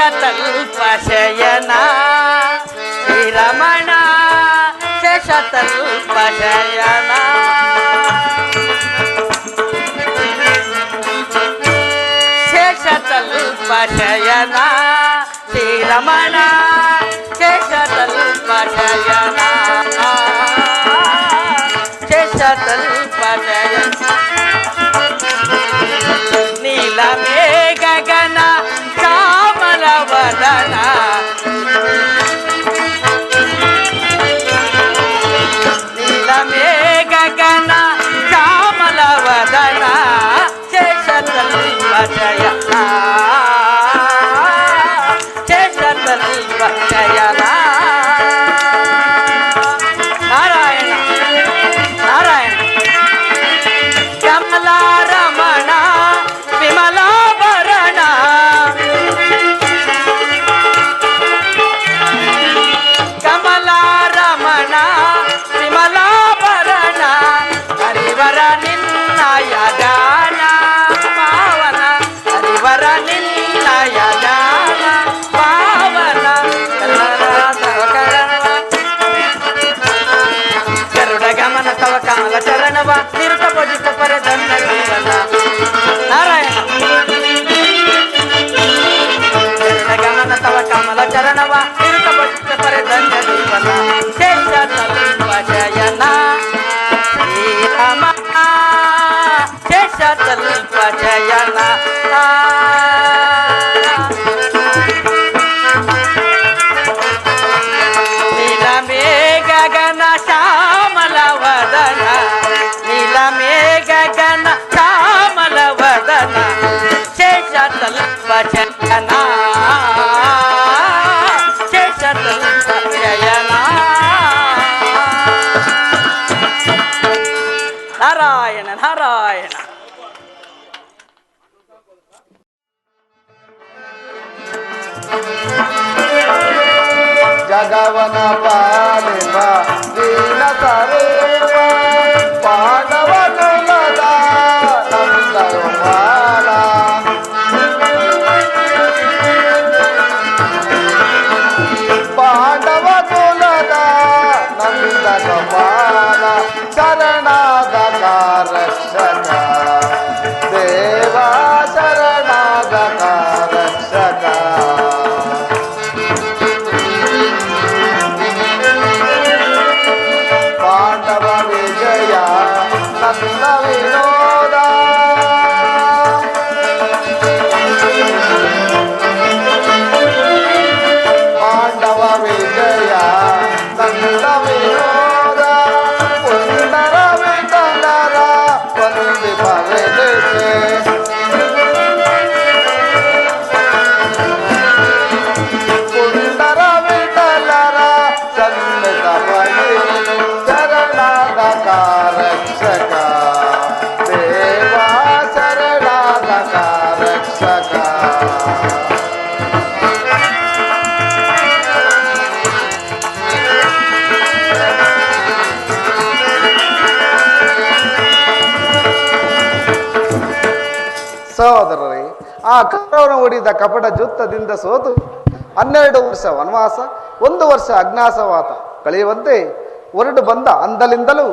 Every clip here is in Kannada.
ಶೇಷತಲ್ಪ ಶಯನ ಶ್ರೀರಮಣ ಶೇಷತಲ್ಪ ಶಯನ ಶೇಷತಲ್ಪ ಶಯನ ಶ್ರೀರಮಣ ಶೇಷತಲ್ಪ ಶಯನ ಶೇಷತಲ್ಪ ಶಯನ ನೀಲಮೇ ಗಗನ ಶ್ಯಾಮಲ ವದನ ನೀಲಮೇ ಗಗನ ಶ್ಯಾಮಲ ವದನ ಶೇಷತಲ್ಪ ಶಯನ ಶೇಷತಲ್ಪ ಶಯನ ನಾರಾಯಣ ನಾರಾಯಣ ಕಮಲಾರಮಣ ವಿಮಲಾಭರಣ ಕಮಲಾರಮಣ ವಿಮಲಾಭರಣ ಹರಿವರ ನಿನ್ನಯ ಗಾನ ಪಾವನ ಹರಿವರ ನಿನ್ನಯ ಗಾನ ಪಾವನ ಗರುಡ ಗಮನ ತವ ಕಮಲ ಚರಣವ ನಿರುತ ಭಜಿತ ಪರೆ ದಂಡ ಜೀವನ ನಾರಾಯಣ ಗರುಡ ಗಮನ ತವ ಕಮಲ ಚರಣವ ನಿರುತ ಭಜಿತ ಪರೆ ದಂಡ ಜೀವನ ಶೇಷತಲ್ಪ ಶಯನ ಶ್ರೀರಮಣ ಶೇಷತಲ್ಪ ಶಯನ ನೀಲಮೇ ಗಗನ ಶ್ಯಾಮಲ ವದನ ನೀಲಮೇ ಗಗನ ಶ್ಯಾಮಲ ವದನ ಶೇಷತಲ್ಪ ಶಯನ ಶೇಷತಲ್ಪ ಶಯನ ನಾರಾಯಣ ನಾರಾಯಣ ಜಗವನ ಪಾಲಿಪ ದೀನ ಸ್ವರೂಪ ಪಾಂಡವನುಲದ ನಂದಗೋಪಾಲ ಪಾಂಡವನುಲದ ನಂದಗೋಪಾಲ ಶರಣಾದ ರಕ್ಷಕ ದೇವ ಶರಣಾದ ರಕ್ಷಕ ಪಾಂಡವ ವಿಜಯ ನನ್ನ ವಿನೋದ ಪಾಂಡವ ವಿಜಯ ನನ್ನ ವಿನೋದ ಪುಂಡರ ವಿಠಲರ ವಂದಿಪವೆನಿಸೆ ಪುಂಡರ ವಿಠಲರ ಸನ್ನಿಧ ಬಯಲು ಶರಣಾದ ರಕ್ಷಕ ದೇವ ಶರಣಾದ ರಕ್ಷಕ ಸಹೋದರರೇ, ಆ ಕೌರವನ ಹೊಡಿದ ಕಪಟ ಜುತ್ತದಿಂದ ಸೋತು 12 ವರ್ಷ ವನವಾಸ 1 ವರ್ಷ ಅಜ್ಞಾಸವಾತ ಕಳೆಯುವಂತೆ ಹೊರಡು ಬಂದ ಅಂದಲಿಂದಲೂ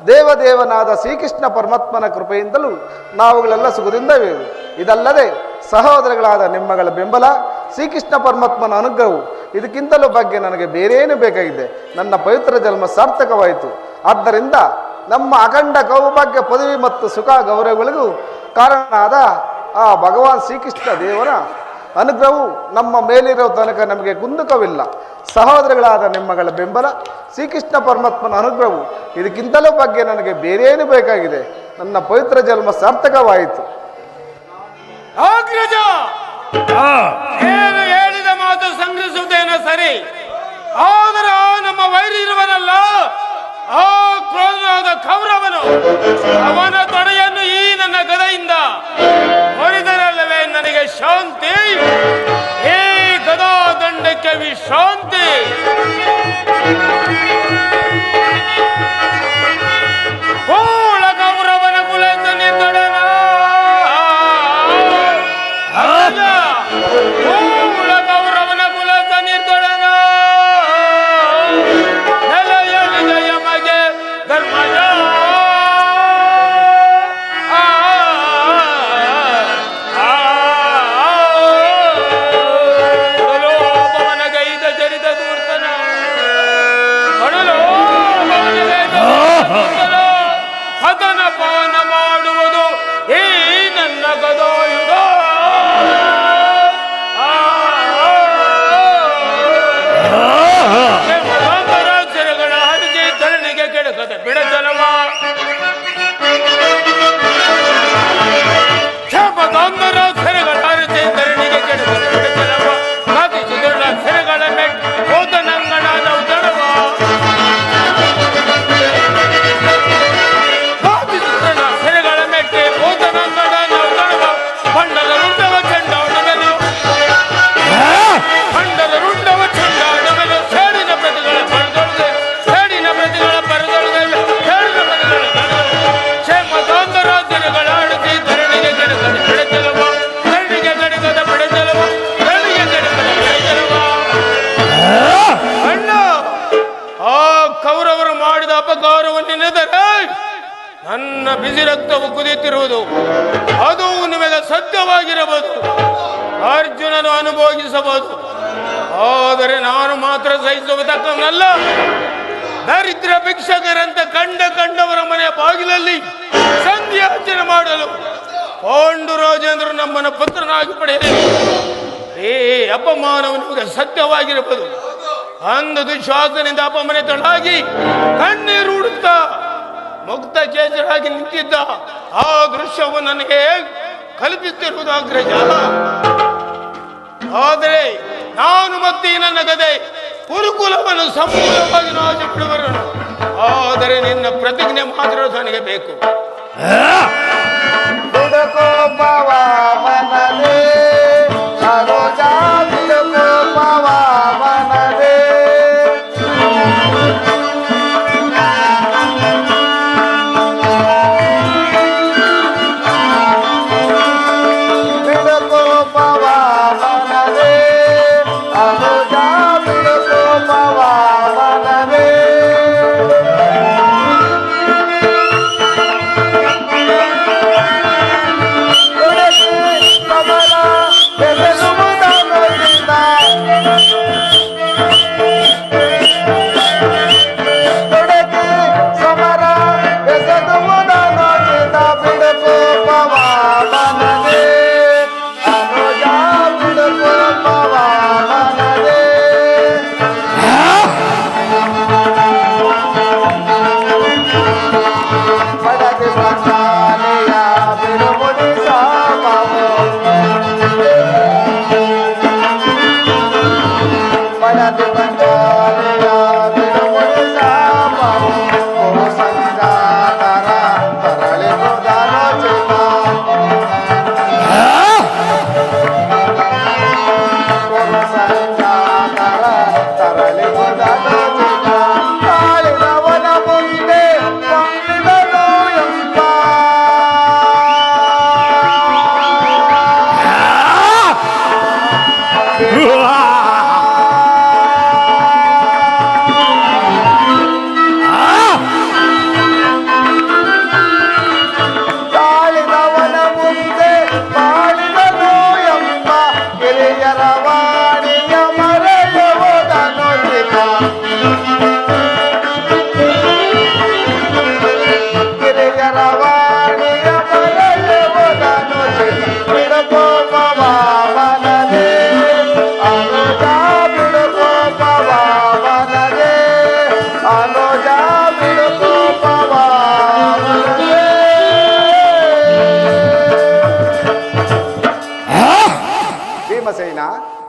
ದೇವದೇವನಾದ ಶ್ರೀಕೃಷ್ಣ ಪರಮಾತ್ಮನ ಕೃಪೆಯಿಂದಲೂ ನಾವುಗಳೆಲ್ಲ ಸುಖದಿಂದವೇವು. ಇದಲ್ಲದೆ ಸಹೋದರಗಳಾದ ನಿಮ್ಮಗಳ ಬೆಂಬಲ, ಶ್ರೀಕೃಷ್ಣ ಪರಮಾತ್ಮನ ಅನುಗ್ರಹವು ಇದಕ್ಕಿಂತಲೂ ಬಗ್ಗೆ ನನಗೆ ಬೇರೇನು ಬೇಕಾಗಿದೆ. ನನ್ನ ಪವಿತ್ರ ಜನ್ಮ ಸಾರ್ಥಕವಾಯಿತು. ಆದ್ದರಿಂದ ನಮ್ಮ ಅಖಂಡ ಕೌಭಾಗ್ಯ ಪದವಿ ಮತ್ತು ಸುಖ ಗೌರವಗಳಿಗೂ ಕಾರಣನಾದ ಆ ಭಗವಾನ್ ಶ್ರೀಕೃಷ್ಣ ದೇವರ ಅನುಗ್ರಹವು ನಮ್ಮ ಮೇಲಿರೋ ತನಕ ನಮಗೆ ಕುಂದುಕವಿಲ್ಲ. ಸಹೋದರಗಳಾದ ನಿಮ್ಮಗಳ ಬೆಂಬಲ, ಶ್ರೀಕೃಷ್ಣ ಪರಮಾತ್ಮನ ಅನುಗ್ರಹವು ಇದಕ್ಕಿಂತಲೂ ಬಗ್ಗೆ ನನಗೆ ಬೇರೇನು ಬೇಕಾಗಿದೆ. ನನ್ನ ಪವಿತ್ರ ಜನ್ಮ ಸಾರ್ಥಕವಾಯಿತು. ಏನು ಹೇಳಿದ ಮಾತು ಸಂಗ್ರಹಿಸುವುದೇನೋ ಸರಿ, ಆದರೆ ನಮ್ಮ ವೈರಿ ಇರುವನಲ್ಲ, ಆ ಕ್ರೋಧನಾದ ಕೌರವನು, ಅವನ ತೊಡೆಯನ್ನು ಈ ನನ್ನ ಗದೆಯಿಂದ ಹೊರಿದರಲ್ಲವೇ ನನಗೆ ಶಾಂತಿ, ಈ ಗದಾ ದಂಡಕ್ಕೆ ವಿಶ್ರಾಂತಿ. ಕೂಳ ಕೌರವನ ಕುಲದ ನಿಂದೊಡನ ಕೂಳ ಬಿಸಿ ರಕ್ತವು ಕುದಿಯುತ್ತಿರುವುದು ಅದು ನಿಮಗೆ ಸತ್ಯವಾಗಿರಬಹುದು. ಅರ್ಜುನನು ಅನುಭೋಗಿಸಬಹುದು, ಆದರೆ ನಾನು ಮಾತ್ರ ಸಹಿಸುವುದಕ್ಕಲ್ಲ. ದರಿದ್ರ ಭಿಕ್ಷಕರಂತೆ ಕಂಡವರ ಮನೆಯ ಬಾಗಿಲಲ್ಲಿ ಸಂಧ್ಯಾರ್ಚನೆ ಮಾಡಲು ಪಾಂಡುರಾಜೇಂದ್ರ ನಮ್ಮನ್ನು ಪುತ್ರನಾಗಿ ಪಡೆಯಬೇಕು. ಈ ಅಪಮಾನವು ನಿಮಗೆ ಸತ್ಯವಾಗಿರಬಹುದು. ಅಂದು ದುಶ್ವಾಸನಿಂದ ಅಪಮನೆ ತೊಳಾಗಿ ಕಣ್ಣೀರುಡುತ್ತಾ ಮುಕ್ತ ಚೇತರಾಗಿ ನಿಂತಿದ್ದ ಆ ದೃಶ್ಯವು ನನಗೆ ಕಲ್ಪಿಸುತ್ತಿರುವುದು ಅಗ್ರಜ. ಆದರೆ ನಾನು ಮತ್ತೆ ನನ್ನ ಗದೆ ಕುರುಕುಲವನ್ನು ಸಂಪೂರ್ಣವಾಗಿ ನಾಶ ಬಿಡುವರು. ಆದರೆ ನಿನ್ನ ಪ್ರತಿಜ್ಞೆ ಮಾತ್ರ ನನಗೆ ಬೇಕು.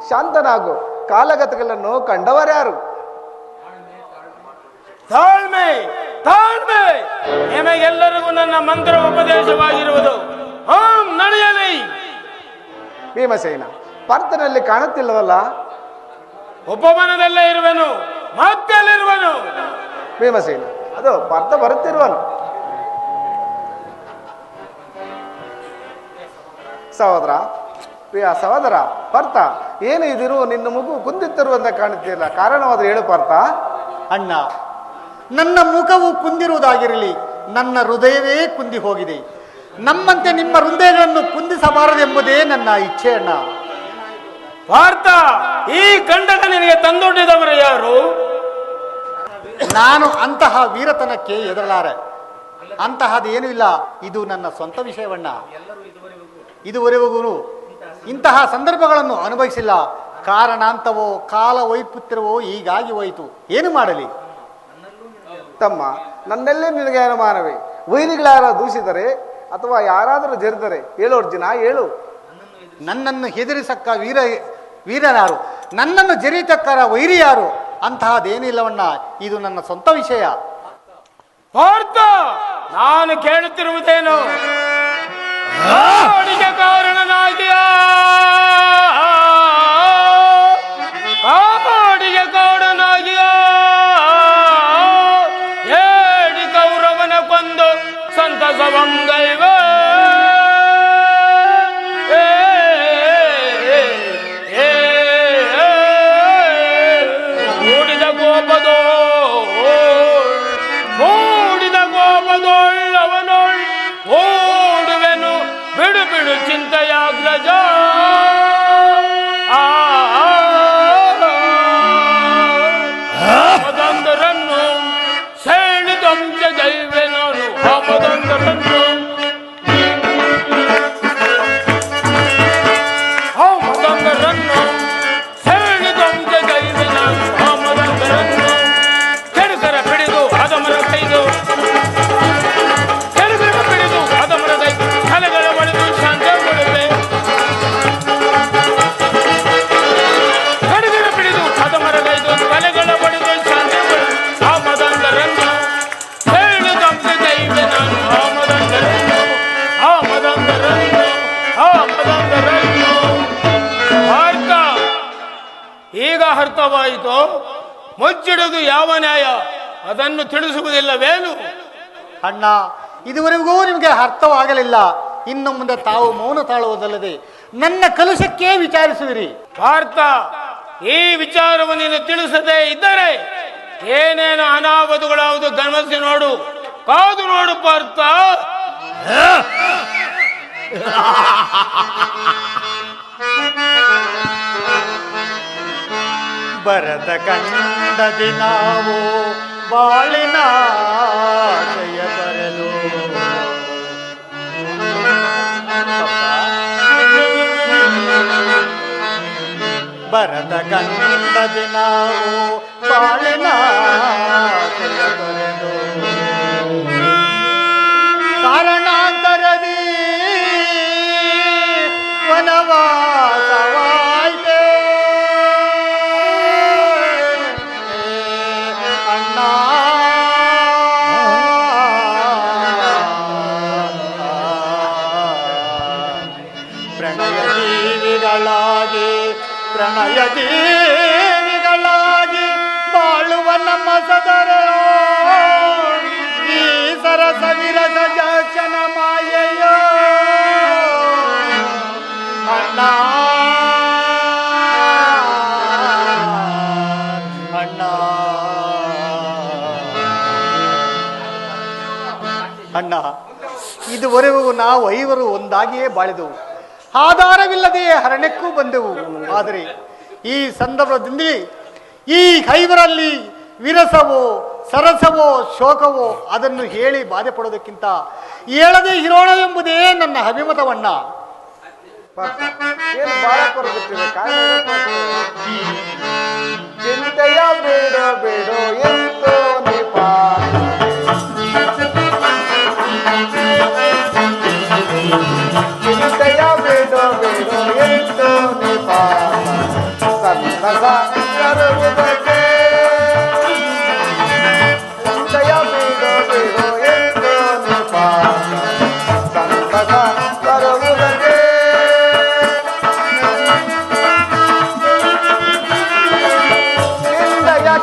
ಶಾಂತನಾಗು, ಕಾಲಗತಗಳನ್ನು ಕಂಡವರ್ಯಾರು? ತಾಳ್ಮೆ ತಾಳ್ಮೆ, ನಿಮಗೆಲ್ಲರಿಗೂ ನನ್ನ ಮಂತ್ರ ಉಪದೇಶವಾಗಿರುವುದು. ನಡೆಯಲಿ. ಭೀಮಸೇನ, ಪರ್ತನಲ್ಲಿ ಕಾಣುತ್ತಿಲ್ಲವಲ್ಲ? ಉಪವನದಲ್ಲೇ ಇರುವನು, ಮತ್ತೆಲ್ಲಿರುವನು? ಭೀಮಸೇನ, ಅದು ಪರ್ತ ಬರುತ್ತಿರುವನು. ಸಹೋದರ, ಪ್ರಿಯ ಸಹೋದರ ಪರ್ತ, ಏನು ಇದಿರು? ನಿನ್ನ ಮಗು ಕುಂದಿತ್ತಿರುವಂತ ಕಾಣುತ್ತಿಲ್ಲ, ಕಾರಣವಾದ್ರೆ ಹೇಳು ಪರ್ತ. ಅಣ್ಣ, ನನ್ನ ಮುಖವು ಕುಂದಿರುವುದಾಗಿರಲಿ, ನನ್ನ ಹೃದಯವೇ ಕುಂದಿ ಹೋಗಿದೆ. ನಮ್ಮಂತೆ ನಿಮ್ಮ ಹೃದಯಗಳನ್ನು ಕುಂದಿಸಬಾರದೆಂಬುದೇ ನನ್ನ ಇಚ್ಛೆ ಅಣ್ಣ. ಪಾರ್ಥ, ಈ ಕಂಡಕ ನಿನಗೆ ತಂದೊಡ್ಡಿದವರು ಯಾರು? ನಾನು ಅಂತಹ ವೀರತನಕ್ಕೆ ಎದರಲಾರೆ. ಅಂತಹದೇನೂ ಇಲ್ಲ, ಇದು ನನ್ನ ಸ್ವಂತ ವಿಷಯವಣ್ಣ. ಇದುವರೆಗೂ ಇಂತಹ ಸಂದರ್ಭಗಳನ್ನು ಅನುಭವಿಸಿಲ್ಲ. ಕಾರಣಾಂತವೋ ಕಾಲ ವೈಪುತ್ಯವೋ ಹೀಗಾಗಿ ಹೋಯಿತು, ಏನು ಮಾಡಲಿ? ತಮ್ಮ, ನನ್ನೆಲ್ಲೇ ನಿನಗೆ ಅನುಮಾನವೇ? ವೈರಿಗಳಾರ ದೂಷಿದರೆ ಅಥವಾ ಯಾರಾದರೂ ಜರಿದರೆ ಹೇಳು ಅರ್ಜುನ, ಹೇಳು. ನನ್ನನ್ನು ಹೆದರಿಸಕ್ಕ ವೀರನಾರು, ನನ್ನನ್ನು ಜರಿತಕ್ಕರ ವೈರಿ ಯಾರು? ಅಂತಹದೇನಿಲ್ಲವಣ್ಣ, ಇದು ನನ್ನ ಸ್ವಂತ ವಿಷಯ. ಪಾರ್ಥ, ನಾನು ಕೇಳುತ್ತಿರುವುದೇನು? ಕಾರಣನಾಗಿಯ ಕಾಡಿಗೆ ಕಾಡನಾಗಿಯ ಹೇಳಿ ಕೌರವನ ಕೊಂದು ಸಂತಸವಂಗೈವ ಮೂಡಿದ ಗೋಪದೋಳ್ ಅವನೋಳ್ ಚಿಂತೆಯಾಗ್ರಜ ಮದಂದರನ್ನು ಸೆಳೆದಂಶ ಜೈವೆ ನಾನು ಆ ಮದಂದರನ್ನು ಸೆಳೆದಂಶ ಜೈವೆ ನಾನು ಆ ಮದಂದರನ್ನು ಕೆಡುಕರ ಬಿಡಿದು ಅದಮರ ಕೈದು ಕೆಡುಕರ ಬಿಡಿದು ಅದಮರ ಕೈದು ತಲೆಗಳ ಬಡಿದು ಶಾಂತಗೊಳ್ಳುವೆ ಕೆಡುಕರ ಬಿಡಿದು ಅದಮರ ಕೈದು ತಲೆಗಳ ಬಡಿದು ಶಾಂತಗೊಳ್ಳುವೆ ಆ ಮದಂದರನ್ನು ಸೆಳೆದಂಶ ಜೈವೆ ನಾನು ಆ ಮದಂದರನ್ನು ಆ ಮದಂದರನ್ನು ಆ ಮದಂದರನ್ನು ಅರ್ಥ ಈಗ ಅರ್ಥವಾಯಿತು. ಮುಚ್ಚಿಡುವುದು ಯಾವ ನ್ಯಾಯ ಅದನ್ನು ತಿಳಿಸುವುದಿಲ್ಲವೇನು? ಅಣ್ಣ, ಇದುವರೆಗೂ ನಿಮಗೆ ಅರ್ಥವಾಗಲಿಲ್ಲ. ಇನ್ನು ಮುಂದೆ ತಾವು ಮೌನ ತಾಳುವುದಲ್ಲದೆ ನನ್ನ ಕಲುಷಕ್ಕೆ ವಿಚಾರಿಸುವಿರಿ. ಪಾರ್ಥ, ಈ ವಿಚಾರವನ್ನು ನೀನು ತಿಳಿಸದೇ ಇದ್ದರೆ ಏನೇನು ಅನಾಹುತಗಳಾವುದು ಗಮನಿಸಿ ನೋಡು, ಕಾದು ನೋಡು ಪಾರ್ಥ. ಬರದ ಕಂಡ ದಿನಾವು ಬಾಳಿನ ಆಸೆಯ ಬರಲು ಬರದ ಕಂಡ ದಿನಾವು ಬಾಳಿನ ಆಸೆಯ ಬರಲು ಕಾರಣಾಂತರದಿ ವನವಾಸವಾಯ್ತೆ ಅಣ್ಣ. ಪ್ರಣಯ ಜೀವಿಗಳಾಗಿ ಬಾಳುವ ನಮ್ಮ ಸದರ ಈ ಸರಸ ವಿರಸ ಜಾಕ್ಷಣ ಮಾಯೆಯ ಅಣ್ಣ ಅಣ್ಣ ಅಣ್ಣ. ಇದುವರೆಗೂ ನಾವು ಐವರು ಒಂದಾಗಿಯೇ ಬಾಳಿದೆವು, ಆಧಾರವಿಲ್ಲದೆ ಹರಣಕ್ಕೂ ಬಂದೆವು. ಆದರೆ ಈ ಸಂದರ್ಭದಿಂದ ಈ ಐವರಲ್ಲಿ ವಿರಸವೋ ಸರಸವೋ ಶೋಕವೋ ಅದನ್ನು ಹೇಳಿ ಬಾಧೆ ಪಡೋದಕ್ಕಿಂತ ಹೇಳದೆ ಇರೋಣವೆಂಬುದೇ ನನ್ನ ಅಭಿಮತವಣ್ಣ. ಏನು ಬಾಳ ಕೊರಗುತ್ತಿದೆ, ಚಿಂತೆಯ ಬೇಡ ಬೇಡ ಎಂತೋ ನಿಪ ಚಿಂತೆಯ ಬೇಡ ಬೇಡ ಎಂತೋ ನಿಪ ಸಂತಸ ತರುವುದಕ್ಕೆ ಚಿಂತೆಯ ಬೇಡ ಬೇಡ ಎಂತೋ ನಿಪ ಸಂತಸ ತರುವುದಕ್ಕೆ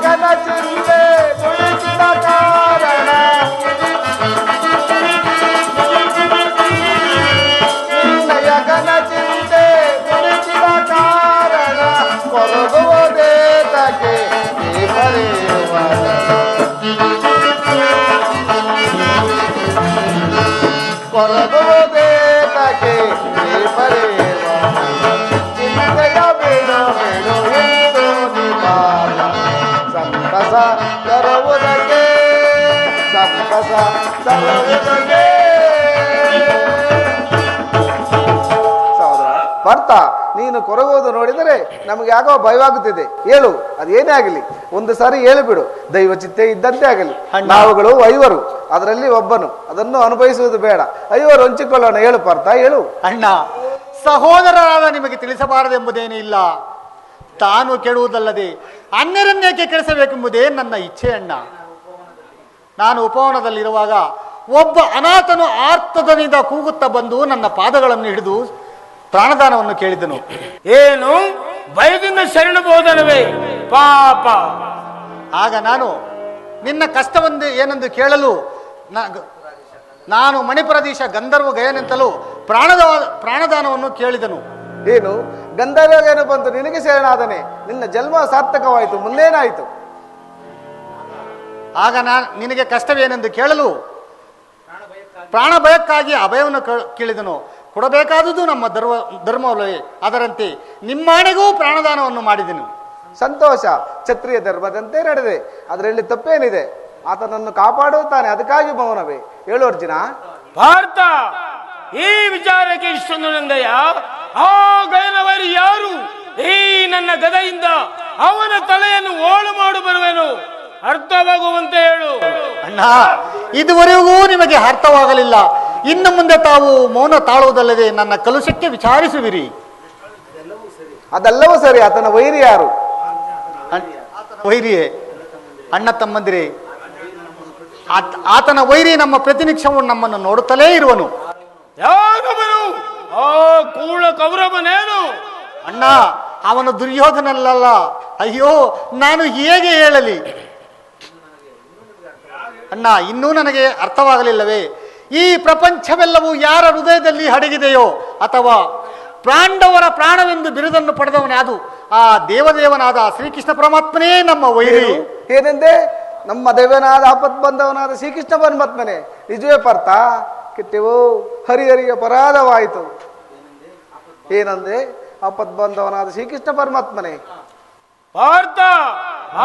ಕನ ಚಿಂತೆ ಕುಳಿತಿದ ಕಾರಣ ಕನ ಚಿಂತೆ ಕುಳಿತಿದ ಕಾರಣ ಕೊರಗುವುದೇತಕ್ಕೆ ಈ ಬರೆಯುವ ಕೊರಗುವುದೇತಕ್ಕೆ ಈ ಬರೆಯುವ ಚಿಂತೆಯ ಬೇಡ ಬೇಡ ಎಂದು ನಿಪಾಲ ಸಂತಸ ತರುವುದಕ್ಕೆ ಸಂತಸ ತರುವುದಕ್ಕೆ. ಸಹೋದರ ಪಾರ್ಥ, ನೀನು ಕೊರಗುವುದು ನೋಡಿದರೆ ನಮಗೆ ಯಾಕೋ ಭಯವಾಗುತ್ತಿದೆ. ಹೇಳು, ಅದೇನೇ ಆಗಲಿ ಒಂದು ಸಾರಿ ಹೇಳಿಬಿಡು. ದೈವ ಚಿತ್ತೆ ಇದ್ದಂತೆ ಆಗಲಿ. ನಾವುಗಳು ಐವರು, ಅದರಲ್ಲಿ ಒಬ್ಬನು, ಅದನ್ನು ಅನುಭವಿಸುವುದು ಬೇಡ. ಐವರು ಹಂಚಿಕೊಳ್ಳೋಣ. ಹೇಳು ಪಾರ್ಥ, ಹೇಳು. ಅಣ್ಣ, ಸಹೋದರರಾದ ನಿಮಗೆ ತಿಳಿಸಬಾರದೆಂಬುದೇನೂ ಇಲ್ಲ. ತಾನು ಕೆಡುವುದಲ್ಲದೆ ಅನ್ಯರನ್ನೇಕೆ ಕೆಡಿಸಬೇಕೆಂಬುದೇ ನನ್ನ ಇಚ್ಛೆ ಅಣ್ಣ. ನಾನು ಉಪವನದಲ್ಲಿರುವಾಗ ಒಬ್ಬ ಅನಾಥನು ಆರ್ತದನಿಂದ ಕೂಗುತ್ತಾ ಬಂದು ನನ್ನ ಪಾದಗಳನ್ನು ಹಿಡಿದು ಪ್ರಾಣದಾನವನ್ನು ಕೇಳಿದನು. ಏನು ಭಯದಿಂದ ಶರಣಬಹುದನವೇ ಪಾಪ. ಆಗ ನಾನು ನಿನ್ನ ಕಷ್ಟವೊಂದು ಏನೆಂದು ಕೇಳಲು ನಾನು ಮಣಿಪುರದೀಶ ಗಂಧರ್ವ ಗಯನೆಂತಲೂ ಪ್ರಾಣದಾನವನ್ನು ಕೇಳಿದನು. ಏನು ಗಂಧರ್ವಗೇನು ಬಂತು ನಿನಗೆ ಶರಣಾದನೆ? ನಿನ್ನ ಜನ್ಮ ಸಾರ್ಥಕವಾಯಿತು, ಮುಂದೇನಾಯಿತು? ಆಗ ನಿನಗೆ ಕಷ್ಟವೇನೆಂದು ಕೇಳಲು ಪ್ರಾಣ ಭಯಕ್ಕಾಗಿ ಅಭಯವನ್ನು ಕೇಳಿದನು. ಕೊಡಬೇಕಾದುದು ನಮ್ಮ ಧರ್ಮವಲ್ಲವೇ? ಅದರಂತೆ ನಿಮ್ಮಾಣೆಗೂ ಪ್ರಾಣದಾನವನ್ನು ಮಾಡಿದೆನು. ಸಂತೋಷ. ಕ್ಷತ್ರಿಯ ಧರ್ಮದಂತೆ ನಡೆದೆ, ಅದರಲ್ಲಿ ತಪ್ಪೇನಿದೆ? ಆತನನ್ನು ಕಾಪಾಡುತ್ತಾನೆ, ಅದಕ್ಕಾಗಿ ಮೌನವೇ. ಹೇಳು ಅರ್ಜುನ. ಪಾರ್ಥ, ಈ ವಿಚಾರಕ್ಕೆ ಇಷ್ಟೊಂದು ನಂದೆಯ? ಆ ಗಯನವರಿ ಯಾರು? ಈ ನನ್ನ ಗದೆಯಿಂದ ಅವನ ತಲೆಯನ್ನು ಓಳು ಮಾಡು ಬರುವೆನು, ಅರ್ಥವಾಗುವಂತೆ ಹೇಳು. ಅಣ್ಣ, ಇದುವರೆಗೂ ನಿಮಗೆ ಅರ್ಥವಾಗಲಿಲ್ಲ. ಇನ್ನು ಮುಂದೆ ತಾವು ಮೌನ ತಾಳುವುದಲ್ಲದೆ ನನ್ನ ಕಲುಷಕ್ಕೆ ವಿಚಾರಿಸುವಿರಿ. ಅದೆಲ್ಲವೂ ಸರಿ. ಆತನ ವೈರಿ ಯಾರು? ವೈರಿಯೇ? ಅಣ್ಣ ತಮ್ಮಂದಿರೇ, ಆತನ ವೈರಿ ನಮ್ಮ ಪ್ರತಿನಿತ್ಯವೂ ನಮ್ಮನ್ನು ನೋಡುತ್ತಲೇ ಇರುವನು. ಯಾರವನು? ಆ ಕೂಳ ಕೌರವನೇನು? ಅಣ್ಣ, ಅವನು ದುರ್ಯೋಧನಲ್ಲ. ಅಯ್ಯೋ, ನಾನು ಹೇಗೆ ಹೇಳಲಿ ಅಣ್ಣ? ಇನ್ನೂ ನನಗೆ ಅರ್ಥವಾಗಲಿಲ್ಲವೇ? ಈ ಪ್ರಪಂಚವೆಲ್ಲವೂ ಯಾರ ಹೃದಯದಲ್ಲಿ ಅಡಗಿದೆಯೋ, ಅಥವಾ ಪಾಂಡವರ ಪ್ರಾಣವೆಂದು ಬಿರುದನ್ನು ಪಡೆದವನಾದು ಆ ದೇವದೇವನಾದ ಶ್ರೀಕೃಷ್ಣ ಪರಮಾತ್ಮನೇ ನಮ್ಮ ವೈರಿ. ಏನೆಂದೆ? ನಮ್ಮ ದೇವನಾದ ಆಪತ್ ಬಂದವನಾದ ಶ್ರೀಕೃಷ್ಣ ಪರಮಾತ್ಮನೇ. ನಿಜವೇ ಪಾರ್ಥ? ಕೆಟ್ಟೆವು, ಹರಿಹರಿಗೆ ಅಪರಾಧವಾಯಿತು. ಏನಂದೆ? ಆಪತ್ ಬಂದವನಾದ ಶ್ರೀಕೃಷ್ಣ ಪರಮಾತ್ಮನೇ. ಪಾರ್ಥ,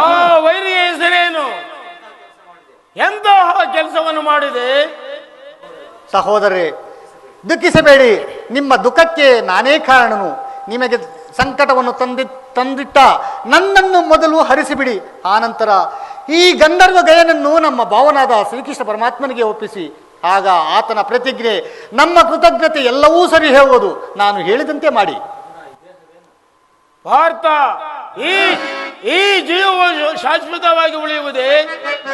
ಆ ವೈರಿಯ ಹೆಸರೇನು? ಎಂತಹ ಕೆಲಸವನ್ನು ಮಾಡಿದೆ? ಸಹೋದರೇ, ದುಃಖಿಸಬೇಡಿ. ನಿಮ್ಮ ದುಃಖಕ್ಕೆ ನಾನೇ ಕಾರಣನು. ನಿಮಗೆ ಸಂಕಟವನ್ನು ತಂದಿಟ್ಟ ನನ್ನನ್ನು ಮೊದಲು ಹರಿಸಿಬಿಡಿ. ಆನಂತರ ಈ ಗಂಧರ್ವ ಗಯನನ್ನು ನಮ್ಮ ಭಾವನಾದ ಶ್ರೀಕೃಷ್ಣ ಪರಮಾತ್ಮನಿಗೆ ಒಪ್ಪಿಸಿ. ಆಗ ಆತನ ಪ್ರತಿಜ್ಞೆ, ನಮ್ಮ ಕೃತಜ್ಞತೆ ಎಲ್ಲವೂ ಸರಿ ಹೇಳುವುದು. ನಾನು ಹೇಳಿದಂತೆ ಮಾಡಿ. ಪಾರ್ಥ, ಈ ಜೀವವು ಶಾಶ್ವತವಾಗಿ ಉಳಿಯುವುದೇ?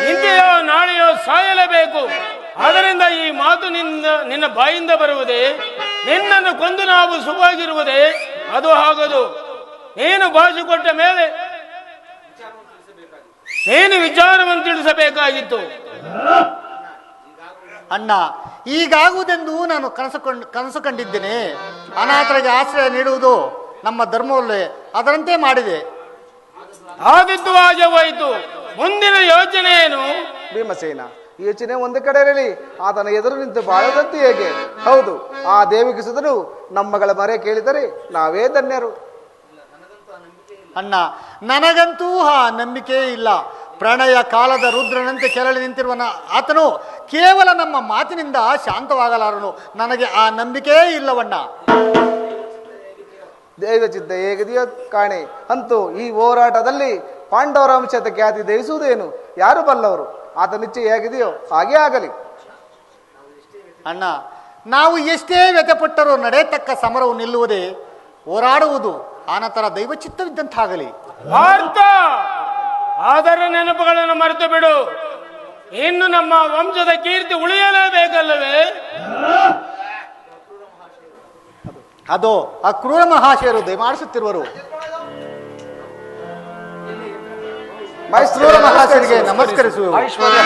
ಇಂತೆಯೋ ನಾಳೆಯೋ ಸಾಯಲೇಬೇಕು. ಅದರಿಂದ ಈ ಮಾತು ನಿನ್ನ ಬಾಯಿಂದ ಬರುವುದೇ? ನಿನ್ನನ್ನು ಕೊಂದು ನಾವು ಸುಖವಾಗಿರುವುದೇ? ಅದು ಆಗದು. ನೀನು ಭಾಷೆ ಕೊಟ್ಟ ಮೇಲೆ ನೀನು ವಿಚಾರವನ್ನು ತಿಳಿಸಬೇಕಾಗಿತ್ತು. ಅಣ್ಣ, ಈಗಾಗುವುದೆಂದು ನಾನು ಕನಸು ಕಂಡಿದ್ದೇನೆ. ಅನಾಥರಿಗೆ ಆಶ್ರಯ ನೀಡುವುದು ನಮ್ಮ ಧರ್ಮವಲ್ಲೇ, ಅದರಂತೆ ಮಾಡಿದೆ. ಆದಿತ್ತು ವಾಜವಾಯಿತು. ಮುಂದಿನ ಯೋಚನೆ ಏನು? ಭೀಮಸೇನ, ಯೋಚನೆ ಒಂದು ಕಡೆ ಇರಲಿ, ಆತನ ಎದುರು ನಿಂತು ಬಾಳದಂತೆ ಹೇಗೆ? ಹೌದು, ಆ ದೇವಿಗೆ ಸುಧನು ನಮ್ಮಗಳ ಮರೆ ಕೇಳಿದರೆ ನಾವೇ ಧನ್ಯರು. ಅಣ್ಣ, ನನಗಂತೂ ಆ ನಂಬಿಕೆ ಇಲ್ಲ. ಪ್ರಣಯ ಕಾಲದ ರುದ್ರನಂತೆ ಕೆರಳಿ ನಿಂತಿರುವ ಆತನು ಕೇವಲ ನಮ್ಮ ಮಾತಿನಿಂದ ಶಾಂತವಾಗಲಾರನು. ನನಗೆ ಆ ನಂಬಿಕೆ ಇಲ್ಲವಣ್ಣ. ದೈವಚಿತ್ತ ಹೇಗಿದೆಯೋ ಕಾಣೆ. ಅಂತೂ ಈ ಹೋರಾಟದಲ್ಲಿ ಪಾಂಡವರ ವಂಶದ ಖ್ಯಾತಿ ದಯಿಸುವುದೇನು ಯಾರು ಬಲ್ಲವರು? ಆತನಿಚ್ಛೆ ಹೇಗಿದೆಯೋ ಹಾಗೇ ಆಗಲಿ. ಅಣ್ಣ, ನಾವು ಎಷ್ಟೇ ವ್ಯಥೆಪಟ್ಟರೂ ನಡೆಯತಕ್ಕ ಸಮರವು ನಿಲ್ಲುವುದೇ, ಹೋರಾಡುವುದು ಆನಂತರ ದೈವಚಿತ್ತವಿದ್ದಂತಾಗಲಿ. ಅದರ ನೆನಪುಗಳನ್ನು ಮರೆತು ಬಿಡು. ಇನ್ನು ನಮ್ಮ ವಂಶದ ಕೀರ್ತಿ ಉಳಿಯಲೇಬೇಕಲ್ಲವೇ? ಅದೋ ಆ ಕ್ರೂರ ಮಹಾಶಯರು ದಯಮಾಡಿಸುತ್ತಿರುವರು. ಕ್ರೂರ ಮಹಾಶಯರಿಗೆ ನಮಸ್ಕರಿಸುವ. ಐಶ್ವರ್ಯ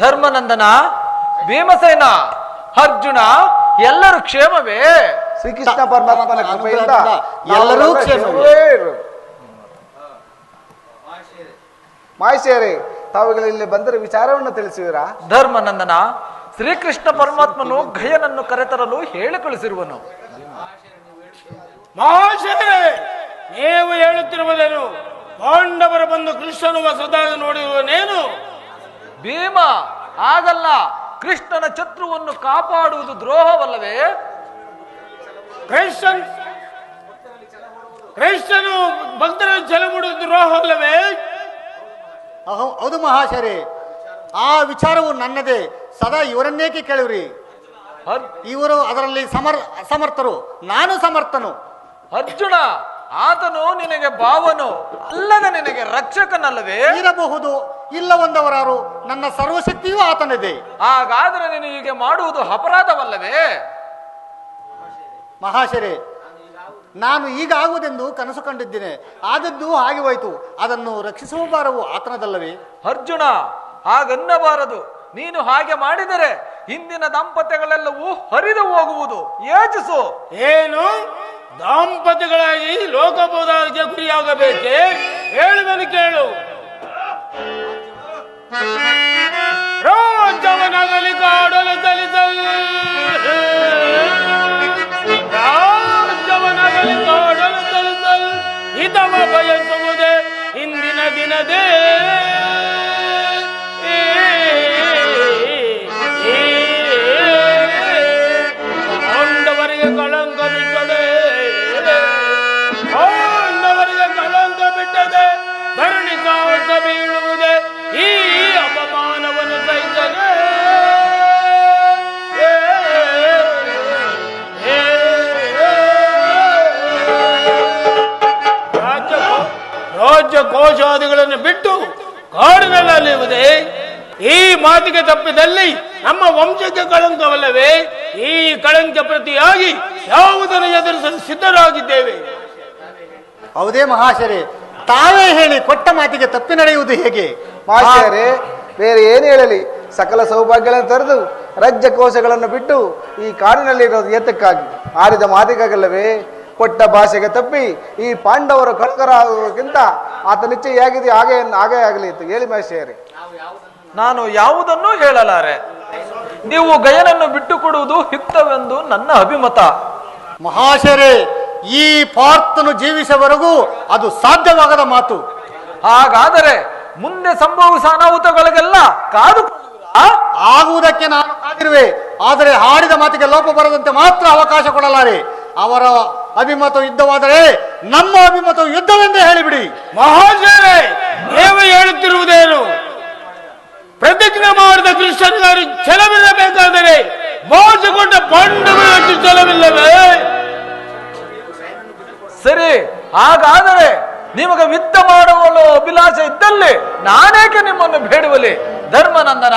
ಧರ್ಮನಂದನ, ಭೀಮಸೇನ, ಅರ್ಜುನ ಎಲ್ಲರೂ ಕ್ಷೇಮವೇ? ಶ್ರೀಕೃಷ್ಣ ಪರಮಾತ್ಮನ ಕೃಪೆಯಿಂದ ಎಲ್ಲರೂ ಕ್ಷೇಮವೇ. ಮಾಹಿತಿಯರೇ, ತಾವುಗಳು ಇಲ್ಲಿ ಬಂದರೆ ವಿಚಾರವನ್ನು ತಿಳಿಸುವಿರಾ? ಧರ್ಮನಂದನ, ಶ್ರೀಕೃಷ್ಣ ಪರಮಾತ್ಮನು ಗಯನನ್ನು ಕರೆತರಲು ಹೇಳಿ ಕಳಿಸಿರುವನು. ಮಹಾಶಯರೇ, ನೀವು ಹೇಳುತ್ತಿರುವುದೇನು? ಪಾಂಡವರು ಬಂದು ಕೃಷ್ಣನು ಹೊಸದಾಗಿ ನೋಡಿರುವನೇನು? ಭೀಮ, ಆಗಲ್ಲ. ಕೃಷ್ಣನ ಶತ್ರುವನ್ನು ಕಾಪಾಡುವುದು ದ್ರೋಹವಲ್ಲವೇ? ಕೃಷ್ಣನು ಭಕ್ತರ ಛಲ ಮೂಡುವುದು ದ್ರೋಹವಲ್ಲವೇ? ಹೌದು ಮಹಾಶಯರೇ, ಆ ವಿಚಾರವು ನನ್ನದೇ. ಸದಾ ಇವರನ್ನೇಕೆ ಕೇಳುವ್ರಿ? ಇವರು ಅದರಲ್ಲಿ ಅಸಮರ್ಥರು, ನಾನು ಸಮರ್ಥನು. ಅರ್ಜುನ, ಆತನು ನಿನಗೆ ಭಾವನು ಅಲ್ಲದೆ ನಿನಗೆ ರಕ್ಷಕನಲ್ಲವೇ? ಇರಬಹುದು, ಇಲ್ಲವೆಂದವರಾರು. ನನ್ನ ಸರ್ವಶಕ್ತಿಯೂ ಆತನಿದೆ. ಹಾಗಾದರೆ ನೀನು ಹೀಗೆ ಮಾಡುವುದು ಅಪರಾಧವಲ್ಲವೇ? ಮಹಾಶಯರೇ, ನಾನು ಈಗ ಆಗುವುದೆಂದು ಕನಸು ಕಂಡಿದ್ದೇನೆ. ಆದದ್ದು ಹಾಗೆ ಹೋಯಿತು. ಅದನ್ನು ರಕ್ಷಿಸುವ ಭಾರವು ಆತನದಲ್ಲವೇ? ಅರ್ಜುನ, ಹಾಗನ್ನಬಾರದು. ನೀನು ಹಾಗೆ ಮಾಡಿದರೆ ಹಿಂದಿನ ದಾಂಪತ್ಯಗಳೆಲ್ಲವೂ ಹರಿದು ಹೋಗುವುದು. ಯೋಚಿಸು. ಏನು? ದಾಂಪತ್ಯಗಳಾಗಿ ಲೋಕಬೋಧಕ್ಕೆ ಗುರಿಯಾಗಬೇಕೆ? ಹೇಳುವನು ಕೇಳು. ರಾಜ್ಯವನಗಲಿ ಕಾಡಲು ತಲಿಸಲ್ ರಾಜ್ಯವನಗಲಿ ಕಾಡಲು ತಲಿಸಲ್ ಹಿತವ ಬಯಸುವುದೇ ಇಂದಿನ ದಿನದೇ ಆಂಡವರಿಗೆ ಕಳಂಕ ಬಿಟ್ಟದೆ ಆಂಡವರಿಗೆ ಕಳಂಕ ಬಿಟ್ಟದೆ ಧರಣಿ ಸಾಹಸ ಬೀಳುವುದೇ ಈ ಅಪಮಾನವನ್ನು ಸಹಿಸದೆ ರಾಜ್ಯ ಕೋಶಾದಿಗಳನ್ನು ಬಿಟ್ಟು ಕಾಡಿನಲ್ಲಿ ಅಲಿಯುವುದೇ ಈ ಮಾತಿಗೆ ತಪ್ಪಿದಲ್ಲಿ ನಮ್ಮ ವಂಶಕ್ಕೆ ಕಳಂಕವಲ್ಲವೇ? ಈ ಕಳಂಕ ಪ್ರತಿಯಾಗಿ ಯಾವುದನ್ನು ಎದುರಿಸಲು ಸಿದ್ಧರಾಗಿದ್ದೇವೆ. ಹೌದೇ ಮಹಾಶಯರೇ, ತಾವೇ ಹೇಳಿ ಕೊಟ್ಟ ಮಾತಿಗೆ ತಪ್ಪಿ ನಡೆಯುವುದು ಹೇಗೆ? ಮಹಾಶಯರೇ, ಬೇರೆ ಏನು ಹೇಳಲಿ, ಸಕಲ ಸೌಭಾಗ್ಯಗಳನ್ನು ತೊರೆದು ರಾಜ್ಯ ಕೋಶಗಳನ್ನು ಬಿಟ್ಟು ಈ ಕಾಡಿನಲ್ಲಿರೋದು ಏತಕ್ಕಾಗಿ? ಆಡಿದ ಮಾತಿಗಾಗಲ್ಲವೇ? ಕೊಟ್ಟ ಭಾಷೆಗೆ ತಪ್ಪಿ ಈ ಪಾಂಡವರು ಕಳಕರಾಗುವುದಕ್ಕಿಂತ ಆತನಿಚ್ಛೆ ಹೇಗಿದೆ ಹಾಗೇ ಆಗಲಿ ಅಂತ ಹೇಳಿ ಮಹೇಶರೇ. ನಾನು ಯಾವುದನ್ನೂ ಹೇಳಲಾರೆ. ನೀವು ಗಯನನ್ನು ಬಿಟ್ಟು ಕೊಡುವುದು ಯುಕ್ತವೆಂದು ನನ್ನ ಅಭಿಮತ. ಮಹಾಶಯರೇ, ಈ ಪಾರ್ಥನು ಜೀವಿಸುವವರೆಗೂ ಅದು ಸಾಧ್ಯವಾಗದ ಮಾತು. ಹಾಗಾದರೆ ಮುಂದೆ ಸಂಭವಿಸ ಅನಾಹುತಗಳಿಗೆಲ್ಲ ಕಾದು ಆಗುವುದಕ್ಕೆ ನಾನು ಕಾದಿರುವೆ. ಆದರೆ ಹಾಡಿದ ಮಾತಿಗೆ ಲೋಪ ಬರದಂತೆ ಮಾತ್ರ ಅವಕಾಶ ಕೊಡಲಾರೆ. ಅವರ ಅಭಿಮತ ಯುದ್ಧವಾದರೆ ನಮ್ಮ ಅಭಿಮತ ಯುದ್ಧವೆಂದೇ ಹೇಳಿಬಿಡಿ. ಮಹಾಶಯರೇ, ನೀವು ಹೇಳುತ್ತಿರುವುದೇನು? ಪ್ರತಿಜ್ಞೆ ಮಾಡಿದ ಕೃಷ್ಣನಿಗಾರು ಛಲವಿರಬೇಕಾದರೆ ಮೋಸಗೊಂಡ ಪಾಂಡವರಷ್ಟು ಛಲವಿಲ್ಲವೇ? ಸರಿ, ಹಾಗಾದರೆ ನಿಮಗೆ ಯುದ್ಧ ಮಾಡುವಲು ಅಭಿಲಾಷ ಇದ್ದಲ್ಲಿ ನಾನೇಕೆ ನಿಮ್ಮನ್ನು ಬೇಡುವಲಿ? ಧರ್ಮನಂದನ,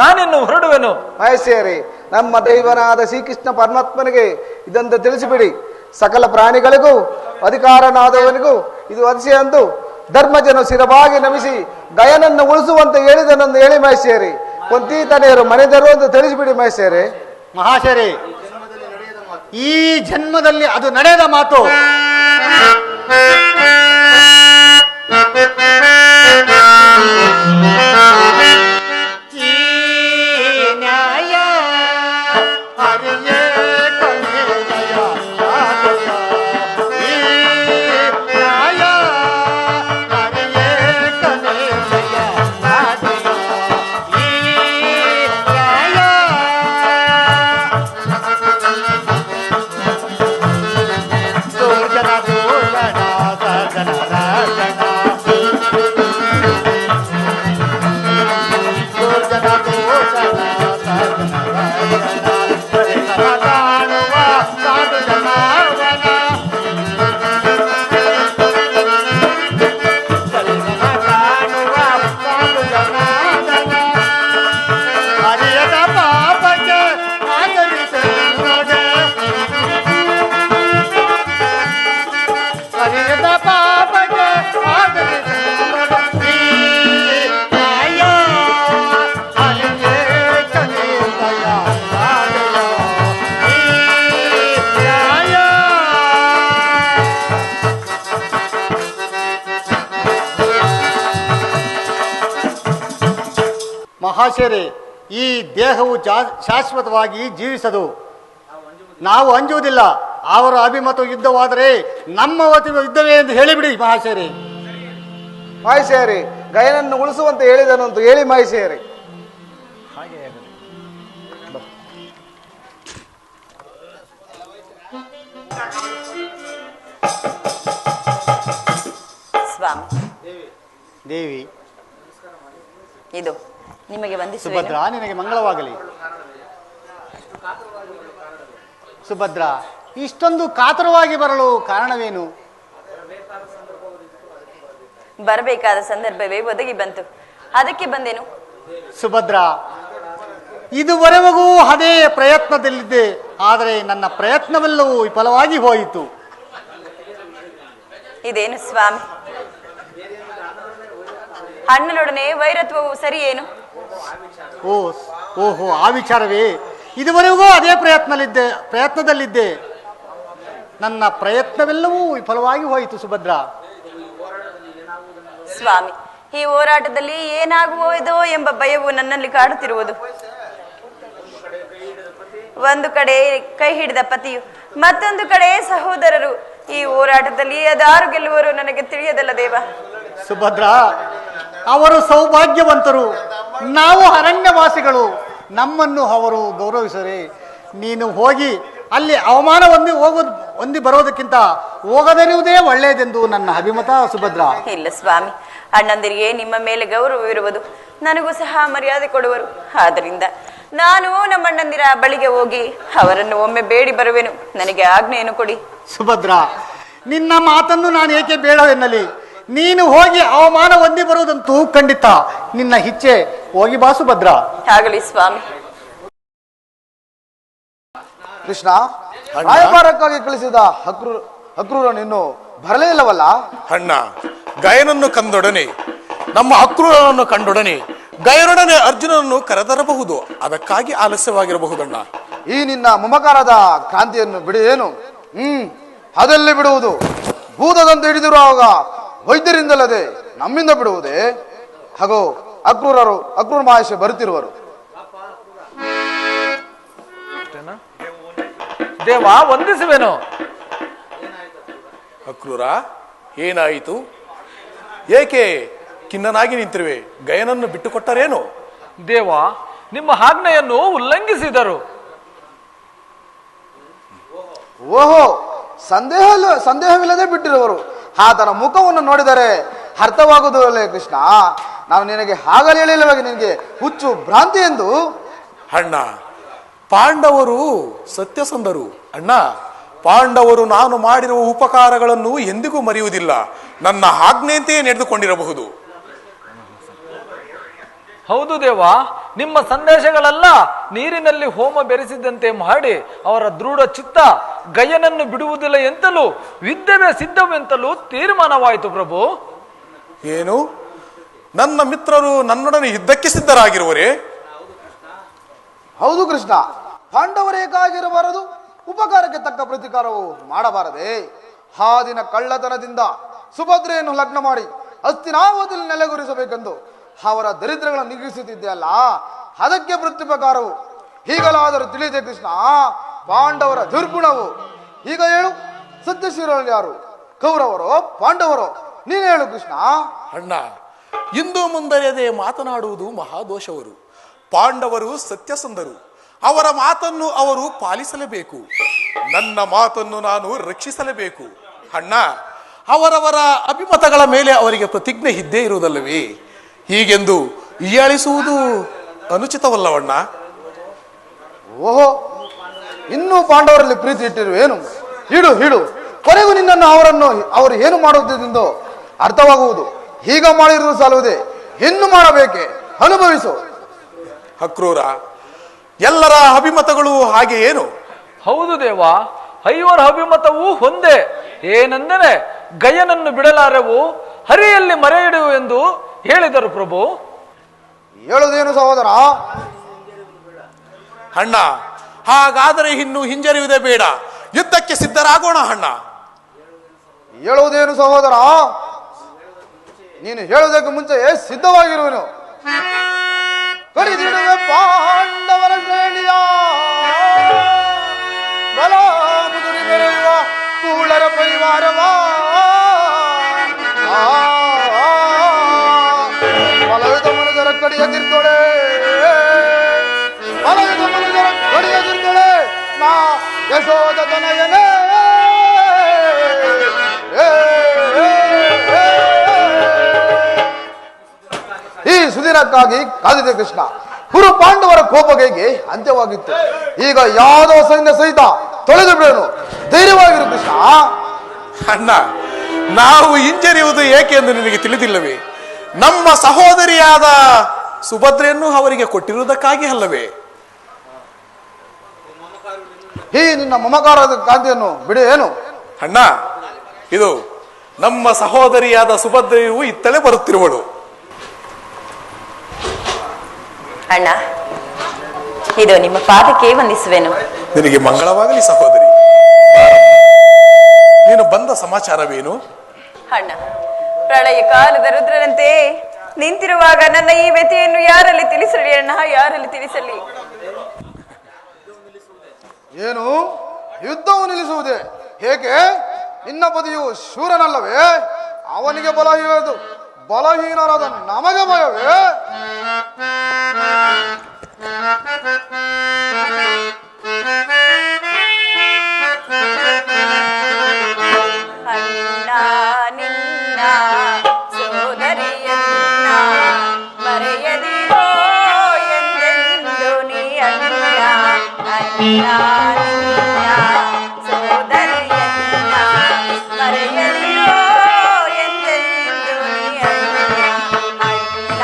ನಾನಿನ್ನು ಹೊರಡುವೆನು. ಮಹೇಶರೇ, ನಮ್ಮ ದೈವನಾದ ಶ್ರೀಕೃಷ್ಣ ಪರಮಾತ್ಮನಿಗೆ ಇದೊಂದು ತಿಳಿಸಿಬಿಡಿ. ಸಕಲ ಪ್ರಾಣಿಗಳಿಗೂ ಅಧಿಕಾರನಾದವನಿಗೂ ಇದು ಅತಿಶಯ ಅಂದು ಧರ್ಮಜನು ಶಿರವಾಗಿ ನಮಿಸಿ ಗಯನನ್ನು ಉಳಿಸುವಂತೆ ಹೇಳಿದನೊಂದು ಹೇಳಿ ಮಹೇಶರೇ. ಕೊಂತೀತನೆಯರು ಮನೆದರು ಎಂದು ತಿಳಿಸಿಬಿಡಿ ಮಹೇಶರೇ. ಮಹಾಶಯರೇ, ಈ ಜನ್ಮದಲ್ಲಿ ಅದು ನಡೆದ ಮಾತು. ಮಹಾಶಯರೇ, ಈ ದೇಹವು ಶಾಶ್ವತವಾಗಿ ಜೀವಿಸದು. ನಾವು ಅಂಜುವುದಿಲ್ಲ. ಅವರ ಅಭಿಮತ ಯುದ್ಧವಾದರೆ ನಮ್ಮ ಯುದ್ಧವೇ ಎಂದು ಹೇಳಿಬಿಡಿ ಮಹಾಶಯರೇ. ಮಹೇಶರೇ, ಗಯನನ್ನು ಉಳಿಸುವಂತೆ ಹೇಳಿದನು ಅಂತ ಹೇಳಿ ಮಹೇಶರೇ. ಸ್ವಾಮಿ, ದೇವಿ, ಇದು ನಿಮಗೆ ವಂದಿಸುವೆ. ಸುಭದ್ರಾ, ನಿನಗೆ ಮಂಗಳವಾಗಲಿ. ಸುಭದ್ರಾ, ಇಷ್ಟೊಂದು ಕಾತರವಾಗಿ ಬರಲು ಕಾರಣವೇನು? ಬರಬೇಕಾದ ಸಂದರ್ಭವೇ ಒದಗಿ ಬಂತು, ಅದಕ್ಕೆ ಬಂದೇನು. ಸುಭದ್ರಾ, ಇದುವರೆಗೂ ಅದೇ ಪ್ರಯತ್ನದಲ್ಲಿದ್ದೆ. ಆದರೆ ನನ್ನ ಪ್ರಯತ್ನವೆಲ್ಲವೂ ವಿಫಲವಾಗಿ ಹೋಯಿತು. ಇದೇನು ಸ್ವಾಮಿ, ಅಣ್ಣನೊಡನೆ ವೈರತ್ವವು ಸರಿಯೇನು? ಓಹೋ, ಆ ವಿಚಾರವೇ. ಇದುವರೆಗೂ ಅದೇ ಪ್ರಯತ್ನದಲ್ಲಿದ್ದೆ. ನನ್ನ ಪ್ರಯತ್ನವೆಲ್ಲವೂ ವಿಫಲವಾಗಿ ಹೋಯಿತು ಸುಭದ್ರಾ. ಸ್ವಾಮಿ, ಈ ಹೋರಾಟದಲ್ಲಿ ಏನಾಗುವುದೋ ಎಂಬ ಭಯವು ನನ್ನಲ್ಲಿ ಕಾಡುತ್ತಿರುವುದು. ಒಂದು ಕಡೆ ಕೈ ಹಿಡಿದ ಪತಿಯು, ಮತ್ತೊಂದು ಕಡೆ ಸಹೋದರರು. ಈ ಹೋರಾಟದಲ್ಲಿ ಅದಾರು ಗೆಲ್ಲುವರು ನನಗೆ ತಿಳಿಯದಲ್ಲ ದೇವ. ಸುಭದ್ರ, ಅವರು ಸೌಭಾಗ್ಯವಂತರು, ನಾವು ಅರಣ್ಯವಾಸಿಗಳು. ನಮ್ಮನ್ನು ಅವರು ಗೌರವಿಸರೆ ನೀನು ಹೋಗಿ ಅಲ್ಲಿ ಅವಮಾನ ಹೊಂದಿ ಬರೋದಕ್ಕಿಂತ ಹೋಗದಿರುವುದೇ ಒಳ್ಳೆಯದೆಂದು ನನ್ನ ಅಭಿಮತ ಸುಭದ್ರ. ಇಲ್ಲ ಸ್ವಾಮಿ, ಅಣ್ಣಂದಿರಿಗೆ ನಿಮ್ಮ ಮೇಲೆ ಗೌರವವಿರುವುದು, ನನಗೂ ಸಹ ಮರ್ಯಾದೆ ಕೊಡುವರು. ಆದ್ದರಿಂದ ನಾನು ನಮ್ಮಣ್ಣಂದಿರ ಬಳಿಗೆ ಹೋಗಿ ಅವರನ್ನು ಒಮ್ಮೆ ಬೇಡಿ ಬರುವೆನು. ನನಗೆ ಆಜ್ಞೆಯನ್ನು ಕೊಡಿ. ಸುಭದ್ರ, ನಿನ್ನ ಮಾತನ್ನು ನಾನು ಏಕೆ ಬೇಡವೆನ್ನಲಿ? ನೀನು ಹೋಗಿ ಅವಮಾನ ಹೊಂದಿ ಬರುವುದಂತೂ ಖಂಡಿತ. ನಿನ್ನ ಇಚ್ಛೆ, ಹೋಗಿ ಬಾ ಸುಭದ್ರ. ಆಗಲಿ ಸ್ವಾಮಿ. ಕೃಷ್ಣ, ರಾಯಭಾರಕ್ಕಾಗಿ ಕಳಿಸಿದ ಅಕ್ರೂರನಿನ್ನು ಬರಲೇ ಇಲ್ಲವಲ್ಲ? ಅಣ್ಣ, ಗಯನನ್ನು ಕಂದೊಡನೆ, ನಮ್ಮ ಅಕ್ರೂರನನ್ನು ಕಂಡೊಡನೆ ಗಯನೊಡನೆ ಅರ್ಜುನನನ್ನು ಕರೆತರಬಹುದು. ಅದಕ್ಕಾಗಿ ಆಲಸ್ಯವಾಗಿರಬಹುದಣ್ಣ. ಈ ನಿನ್ನ ಮಮಕಾರದ ಕ್ರಾಂತಿಯನ್ನು ಬಿಡೇನು? ಅದೆಲ್ಲಿ ಬಿಡುವುದು? ಭೂತದಂತೆ ಹಿಡಿದಿರುವಾಗ ವೈದ್ಯರಿಂದಲ್ಲದೆ ನಮ್ಮಿಂದ ಬಿಡುವುದೇ? ಹಾಗೋ ಅಕ್ರೂರ ಮಹೇಶ ಬರುತ್ತಿರುವರು. ದೇವ, ವಂದಿಸುವೆನು. ಅಕ್ರೂರ, ಏನಾಯಿತು? ಏಕೆ ಖಿನ್ನನಾಗಿ ನಿಂತಿರುವೆ? ಗಯನನ್ನು ಬಿಟ್ಟುಕೊಟ್ಟರೇನು? ದೇವ, ನಿಮ್ಮ ಆಜ್ಞೆಯನ್ನು ಉಲ್ಲಂಘಿಸಿದರು. ಓಹೋ, ಸಂದೇಹವಿಲ್ಲದೆ ಬಿಟ್ಟಿರುವರು. ಆತನ ಮುಖವನ್ನು ನೋಡಿದರೆ ಅರ್ಥವಾಗುವುದಿಲ್ಲ ಕೃಷ್ಣ. ನಾವು ನಿನಗೆ ಹಾಗಲೇ ಹೇಳಿಲ್ಲವಾಗಿ ನಿನಗೆ ಹುಚ್ಚು ಭ್ರಾಂತಿ ಎಂದು. ಅಣ್ಣ, ಪಾಂಡವರು ಸತ್ಯಸಂಧರು. ಅಣ್ಣ, ಪಾಂಡವರು ನಾನು ಮಾಡಿರುವ ಉಪಕಾರಗಳನ್ನು ಎಂದಿಗೂ ಮರೆಯುವುದಿಲ್ಲ. ನನ್ನ ಆಜ್ಞೆಯಂತೆಯೇ ನಡೆದುಕೊಂಡಿರಬಹುದು. ಹೌದು ದೇವ, ನಿಮ್ಮ ಸಂದೇಶಗಳೆಲ್ಲ ನೀರಿನಲ್ಲಿ ಹೋಮ ಬೆರೆಸಿದಂತೆ ಮಾಡಿ ಅವರ ದೃಢ ಚಿತ್ತ ಗಯನನ್ನು ಬಿಡುವುದಿಲ್ಲ ಎಂತಲೂ ಯುದ್ಧವೇ ಸಿದ್ಧವೆಂತಲೂ ತೀರ್ಮಾನವಾಯಿತು ಪ್ರಭು. ಏನು? ನನ್ನ ಮಿತ್ರರು ನನ್ನೊಡನೆ ಯುದ್ಧಕ್ಕೆ ಸಿದ್ಧರಾಗಿರುವರೇ? ಹೌದು ಕೃಷ್ಣ, ಪಾಂಡವರೇಕಾಗಿರಬಾರದು, ಉಪಕಾರಕ್ಕೆ ತಕ್ಕ ಪ್ರತಿಕಾರವು ಮಾಡಬಾರದೆ. ಆ ದಿನ ಕಳ್ಳತನದಿಂದ ಸುಭದ್ರೆಯನ್ನು ಲಗ್ನ ಮಾಡಿ ಹಸ್ತಿನಾವತಿಯಲ್ಲಿ ನೆಲೆಗುರಿಸಬೇಕೆಂದು ಅವರ ದರಿದ್ರಗಳನ್ನು ನಿಗ್ರಹಿಸುತ್ತಿದ್ದೆಯಲ್ಲ, ಅದಕ್ಕೆ ಪ್ರತ್ಯುಪಕಾರವು. ಹೀಗಲಾದರೂ ತಿಳಿದೆ ಕೃಷ್ಣ, ಪಾಂಡವರ ದುರ್ಗುಣವು. ಈಗ ಹೇಳು, ಸತ್ಯಶೀಲರು ಯಾರು, ಕೌರವರೋ ಪಾಂಡವರೋ? ನೀನು ಹೇಳು ಕೃಷ್ಣ. ಅಣ್ಣ, ಇಂದು ಮುಂದರಿಯದೆ ಮಾತನಾಡುವುದು ಮಹಾದೋಷವರು. ಪಾಂಡವರು ಸತ್ಯಸಂಧರು. ಅವರ ಮಾತನ್ನು ಅವರು ಪಾಲಿಸಲೇಬೇಕು. ನನ್ನ ಮಾತನ್ನು ನಾನು ರಕ್ಷಿಸಲೇಬೇಕು. ಅಣ್ಣ, ಅವರವರ ಅಭಿಮತಗಳ ಮೇಲೆ ಅವರಿಗೆ ಪ್ರತಿಜ್ಞೆ ಇದ್ದೇ ಇರುವುದಲ್ಲವೇ? ಹೀಗೆಂದು ಹೀಯಾಳಿಸುವುದು ಅನುಚಿತವಲ್ಲವಣ್ಣ. ಓಹೋ, ಇನ್ನೂ ಪಾಂಡವರಲ್ಲಿ ಪ್ರೀತಿ ಇಟ್ಟಿರುವೇನು? ಹಿಡು ಕೊನೆಗೂ ನಿನ್ನನ್ನು ಅವರು ಏನು ಮಾಡುವುದೆಂದು ಅರ್ಥವಾಗುವುದು. ಈಗ ಮಾಡಿರುವುದು ಸಾಲುವುದೇ, ಇನ್ನು ಮಾಡಬೇಕೆ? ಅನುಭವಿಸು. ಅಕ್ರೂರ, ಎಲ್ಲರ ಅಭಿಮತಗಳು ಹಾಗೆ ಏನು? ಹೌದು ದೇವ, ಐವರ ಅಭಿಮತವೂ ಒಂದೇ. ಏನೆಂದರೆ ಗಯನನ್ನು ಬಿಡಲಾರೆವು, ಹರಿಯಲ್ಲಿ ಮರೆ ಇಡುವು ಎಂದು ಹೇಳಿದರು ಪ್ರಭು. ಹೇಳುವುದೇನು ಸಹೋದರ? ಅಣ್ಣ, ಹಾಗಾದರೆ ಇನ್ನು ಹಿಂಜರಿಯುವುದೇ ಬೇಡ, ಯುದ್ಧಕ್ಕೆ ಸಿದ್ಧರಾಗೋಣ. ಅಣ್ಣ, ಹೇಳುವುದೇನು ಸಹೋದರ? ನೀನು ಹೇಳುವುದಕ್ಕೆ ಮುಂಚೆ ಸಿದ್ಧವಾಗಿರುವನು. ಕಡಿದಿಡುವೆ ಪಾಂಡವರ ಶ್ರೇಣಿಯ, ಬಲ ಮುದುರಿ ಮೆರೆಯುವ ಕೂಳರ ಪರಿವಾರವಾ. ಬಲವಿದ ಮನುಜರ ಕಡಿಯದಿರ್ತೊಳೆ, ಬಲವಿದ ಮನುಜರ ಕಡಿಯದಿರ್ತೊಳೆ, ನಾ ಯಶೋದ ತನಯನೇ. ಈ ಸುದಿನಕ್ಕಾಗಿ ಕಾದಿದೆ ಕೃಷ್ಣ. ಕುರು ಪಾಂಡವರ ಕೋಪಗೆಗೆ ಅಂತ್ಯವಾಗಿತ್ತು. ಈಗ ಯಾವುದೋ ಸೈನ್ಯ ಸಹಿತ ತೊಳೆದು ಬಿಡೋನು. ಧೈರ್ಯವಾಗಿರು ಕೃಷ್ಣ. ಅಣ್ಣ, ನಾವು ಹಿಂಜರಿಯುವುದು ಏಕೆ ಎಂದು ನಿನಗೆ ತಿಳಿದಿಲ್ಲವೇ? ನಮ್ಮ ಸಹೋದರಿಯಾದ ಸುಭದ್ರೆಯನ್ನು ಅವರಿಗೆ ಕೊಟ್ಟಿರುವುದಕ್ಕಾಗಿ ಅಲ್ಲವೇ? ಈ ನಿನ್ನ ಮಮಕಾರದ ಕಾಂತಿಯನ್ನು ಬಿಡು ಏನು? ಅಣ್ಣ, ಇದು ನಮ್ಮ ಸಹೋದರಿಯಾದ ಸುಭದ್ರೆಯು ಇತ್ತಲೇ ಬರುತ್ತಿರುವಳು. ಅಣ್ಣ, ಇದು ನಿಮ್ಮ ಪಾದಕ್ಕೆ ವಂದಿಸುವೆನು. ನಿನಗೆ ಮಂಗಳವಾಗಲಿ ಸಹೋದರಿ. ನೀನು ಬಂದ ಸಮಾಚಾರವೇನು? ಅಣ್ಣ, ಪ್ರಳಯ ಕಾಲದ ರುದ್ರರಂತೆ ನಿಂತಿರುವಾಗ ನನ್ನ ಈ ವ್ಯಥೆಯನ್ನು ಯಾರಲ್ಲಿ ತಿಳಿಸಲಿ ಅಣ್ಣ, ಯಾರಲ್ಲಿ ತಿಳಿಸಲಿ? ಏನು ಯುದ್ಧವು ನಿಲ್ಲಿಸುವುದೇ? ಹೇಗೆ? ನಿನ್ನ ಪತಿಯು ಶೂರನಲ್ಲವೇ? ಅವನಿಗೆ ಬಲಹೀನರಾದ ನಮಗೆ ಭಯವೇ? ಅಣ್ಣ ನಿನ್ನ ಸೋದರಿಯನ್ನ ಮರೆಯದಿರೋ ಎಂದೆಂದು ನೀ ಅಣ್ಣ. ಅಣ್ಣ ನಿನ್ನ ಸೋದರಿಯನ್ನ ಮರೆಯದಿರೋ ಎಂದೆಂದು ನೀ ಅಣ್ಣ. ಅಣ್ಣ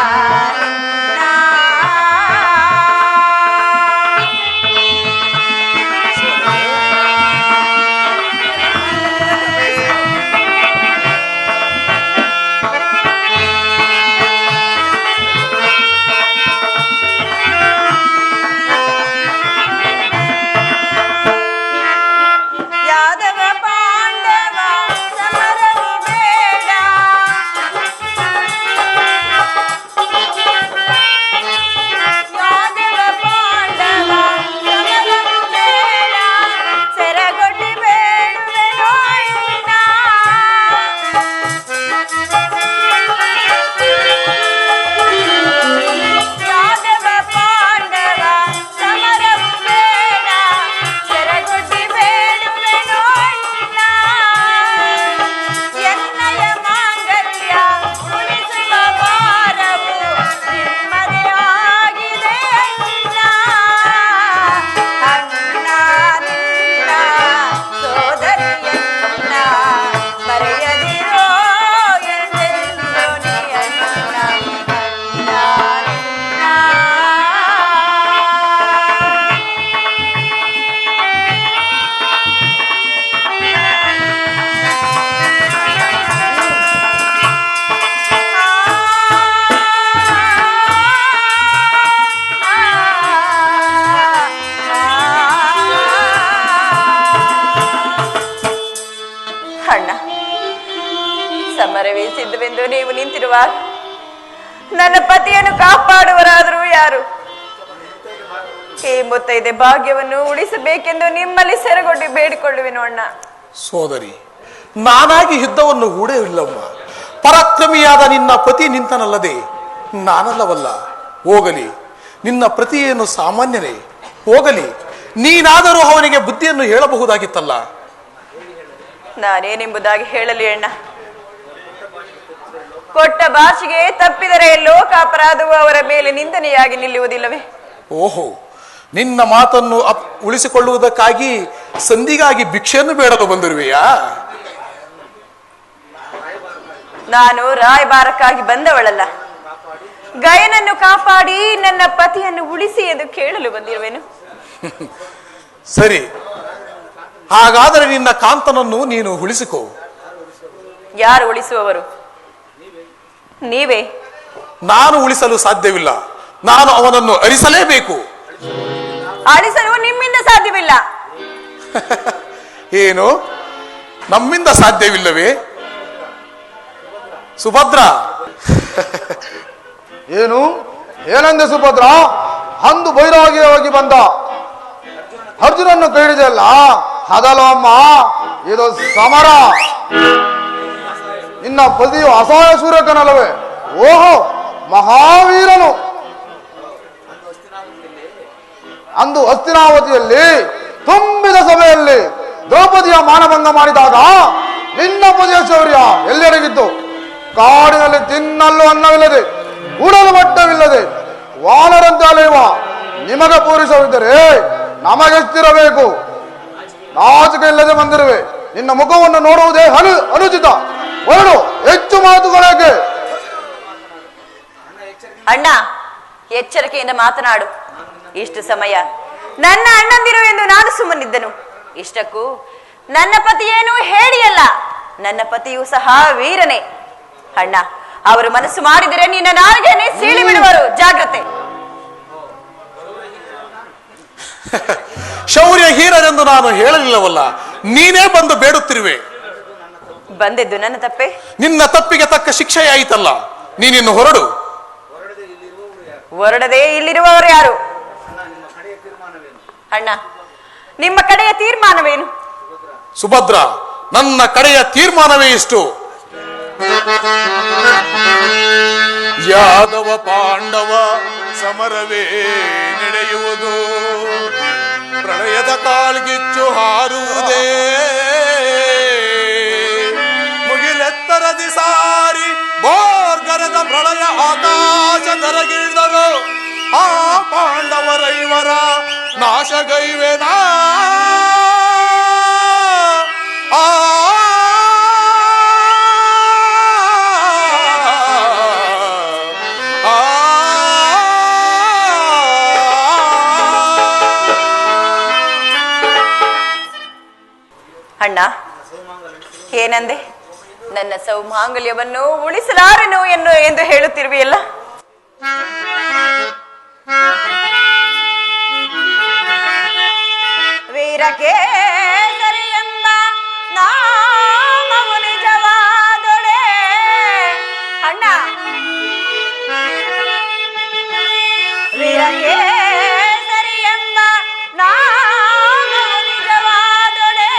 ನಿನ್ನ ಯಾದವ ಪಾಂಡವ ಸಮರವು ಬೇಡ. ಯಾದವ ಪಾಂಡವ ಸಮರವು ಬೇಡ. ಸೆರಗೊಡ್ಡಿ ಬೇಡುವೆನೋ ಅಣ್ಣ. ಯಾದವ ಪಾಂಡವ ಸಮರವು ಬೇಡ. ಸೆರಗೊಡ್ಡಿ ಬೇಡುವೆನೋ ಅಣ್ಣ. ಎನ್ನಯ ಮಾಂಗಲ್ಯ ಉಳಿಸುವ ಭಾರವು ನಿಮ್ಮದೇ ಆಗಿದೆ ಅಣ್ಣ. ಅಣ್ಣ ನಿನ್ನ ಸೋದರಿಯನ್ನ ಮರೆಯದಿರೋ ಎಂದೆಂದು ನೀ ಅಣ್ಣ. ಅಣ್ಣ ನಿನ್ನ ಅಣ್ಣ, ಸಮರವೇ ಸಿದ್ಧವೆಂದು ನೀವು ನಿಂತಿರುವಾಗ ನನ್ನ ಪತಿಯನ್ನು ಕಾಪಾಡುವರಾದರೂ ಯಾರು? ಈ ಮುತ್ತೈದೆ ಭಾಗ್ಯವನ್ನು ಉಳಿಸಬೇಕೆಂದು ನಿಮ್ಮಲ್ಲಿ ಸೆರಗೊಡ್ಡಿ ಬೇಡಿಕೊಳ್ಳುವೆನು ಅಣ್ಣ. ಸೋದರಿ, ನಾನಾಗಿ ಯುದ್ಧವನ್ನು ಹೂಡೇ ಇಲ್ಲಮ್ಮ. ಪರಾಕ್ರಮಿಯಾದ ನಿನ್ನ ಪತಿ ನಿಂತನಲ್ಲದೆ ನಾನಲ್ಲವಲ್ಲ. ಹೋಗಲಿ, ನಿನ್ನ ಪ್ರತಿಯೇನು ಸಾಮಾನ್ಯನೇ. ಹೋಗಲಿ, ನೀನಾದರೂ ಅವನಿಗೆ ಬುದ್ಧಿಯನ್ನು ಹೇಳಬಹುದಾಗಿತ್ತಲ್ಲ. ನಾನೇನೆಂಬುದಾಗಿ ಹೇಳಲಿ ಅಣ್ಣ? ಕೊಟ್ಟ ಭಾಷೆಗೆ ತಪ್ಪಿದರೆ ಲೋಕಾಪರಾಧವು ಅವರ ಮೇಲೆ ನಿಂದನೆಯಾಗಿ ನಿಲ್ಲುವುದಿಲ್ಲವೇ? ಓಹೋ, ನಿನ್ನ ಮಾತನ್ನು ಉಳಿಸಿಕೊಳ್ಳುವುದಕ್ಕಾಗಿ ಸಂಧಿಗಾಗಿ ಭಿಕ್ಷೆಯನ್ನು ಬೇಡಲು ಬಂದಿರುವೆಯಾ? ನಾನು ರಾಯಭಾರಕ್ಕಾಗಿ ಬಂದವಳಲ್ಲ. ಗಯನನ್ನು ಕಾಪಾಡಿ ನನ್ನ ಪತಿಯನ್ನು ಉಳಿಸಿ ಎಂದು ಕೇಳಲು ಬಂದಿರುವೆನು. ಸರಿ, ಹಾಗಾದರೆ ನಿನ್ನ ಕಾಂತನನ್ನು ನೀನು ಉಳಿಸಿಕೋ. ಯಾರು ಉಳಿಸುವವರು? ನೀವೇ. ನಾನು ಉಳಿಸಲು ಸಾಧ್ಯವಿಲ್ಲ. ನಾನು ಅವನನ್ನು ಅರಿಸಲೇಬೇಕು. ಅಳಿಸಲು ನಿಮ್ಮಿಂದ ಸಾಧ್ಯವಿಲ್ಲ. ಏನು, ನಮ್ಮಿಂದ ಸಾಧ್ಯವಿಲ್ಲವೇ? ಸುಭದ್ರ, ಏನು ಏನಂದೆ ಸುಭದ್ರ? ಅಂದು ಬೈರಾಗಿಯಾಗಿ ಬಂದ ಅರ್ಜುನನ್ನು ಕೇಳಿದೆಯಲ್ಲ, ಅದಲ್ಲ ಅಮ್ಮ, ಇದು ಸಮರ. ನಿನ್ನ ಪತಿಯು ಅಸಹಾಯ ಸೂರ್ಯಕನಲ್ಲವೇ? ಓಹೋ, ಮಹಾವೀರನು. ಅಂದು ಹಸ್ತಿನಾವತಿಯಲ್ಲಿ ತುಂಬಿದ ಸಭೆಯಲ್ಲಿ ದ್ರೌಪದಿಯ ಮಾನಭಂಗ ಮಾಡಿದಾಗ ನಿನ್ನ ಪತಿಯ ಶೌರ್ಯ ಎಲ್ಲೆಡಗಿತ್ತು. ಕಾಡಿನಲ್ಲಿ ತಿನ್ನಲು ಅನ್ನವಿಲ್ಲದೆ, ಉಡಲು ಬಟ್ಟವಿಲ್ಲದೆ, ವಾನರಂತೆ ಅಲೆಯುವ ನಿಮಗೆ ಪೂರೈಸವಿದ್ದರೆ ನಮಗೆಷ್ಟಿರಬೇಕು? ನಾಚಿಕೆ ಇಲ್ಲದೆ ಬಂದಿರುವೆ. ನಿನ್ನ ಮುಖವನ್ನು ನೋಡುವುದೇ ಅನುಚಿತ. ಹೊರಡು, ಹೆಚ್ಚು ಮಾತುಗಳೇಕೆ? ಅಣ್ಣ, ಎಚ್ಚರಿಕೆಯಿಂದ ಮಾತನಾಡು. ಇಷ್ಟು ಸಮಯ ನನ್ನ ಅಣ್ಣಂದಿರು ಎಂದು ನಾನು ಸುಮ್ಮನಿದ್ದನು. ಇಷ್ಟಕ್ಕೂ ನನ್ನ ಪತಿಯೇನು ಹೇಳಿಯಲ್ಲ. ನನ್ನ ಪತಿಯೂ ಸಹ ವೀರನೇ. ಅಣ್ಣ, ಅವರು ಮನಸ್ಸು ಮಾಡಿದರೆ ನಿನ್ನ ನಾಲ್ಗೆನೇ ಸೀಳಿ ಬಿಡುವರು. ಜಾಗ್ರತೆ. ಶೌರ್ಯ ಹೀರರೆಂದು ನಾನು ಹೇಳಲಿಲ್ಲವಲ್ಲ, ನೀನೇ ಬಂದು ಬೇಡುತ್ತಿರುವೆ. ಬಂದೆದ್ದು ನನ್ನ ತಪ್ಪೆ. ನಿನ್ನ ತಪ್ಪಿಗೆ ತಕ್ಕ ಶಿಕ್ಷೆಯಾಯಿತಲ್ಲ. ನೀನಿನ್ನು ಹೊರಡು. ಹೊರಡದೆ ಇಲ್ಲಿರುವವರು ಯಾರು? ಅಣ್ಣ, ನಿಮ್ಮ ಕಡೆಯ ತೀರ್ಮಾನವೇನು? ಸುಭದ್ರ, ನನ್ನ ಕಡೆಯ ತೀರ್ಮಾನವೇ ಇಷ್ಟು. ಯಾದವ ಪಾಂಡವ ಸಮರವೇ ನಡೆಯುವುದು, ಪ್ರಳಯದ ಕಾಲ್ಗಿಚ್ಚು ಹಾರುವುದೇ, ಮುಗಿಲೆತ್ತರದಿ ಸಾರಿ ಬೋರ್ಗರದ ಪ್ರಳಯ ಆಕಾಶ ತರಗಿಳಿದರು. ಆ ಪಾಂಡವರೈವರ ನಾಶಗೈವೆನಾ. ಅಣ್ಣ, ಏನಂದೆ? ನನ್ನ ಸೌಮಾಂಗಲ್ಯವನ್ನು ಉಳಿಸಲಾರೆನು ಎಂದು ಹೇಳುತ್ತಿರುವೆಯಲ್ಲ. ವೀರಕ್ಕೆ ಎಂಬ ನಾಮವು ನಿಜವಾದೊಡೆ. ಅಣ್ಣ, ವೀರಕ್ಕೆ ಎಂಬ ನಾಮವು ನಿಜವಾದೊಡೆ,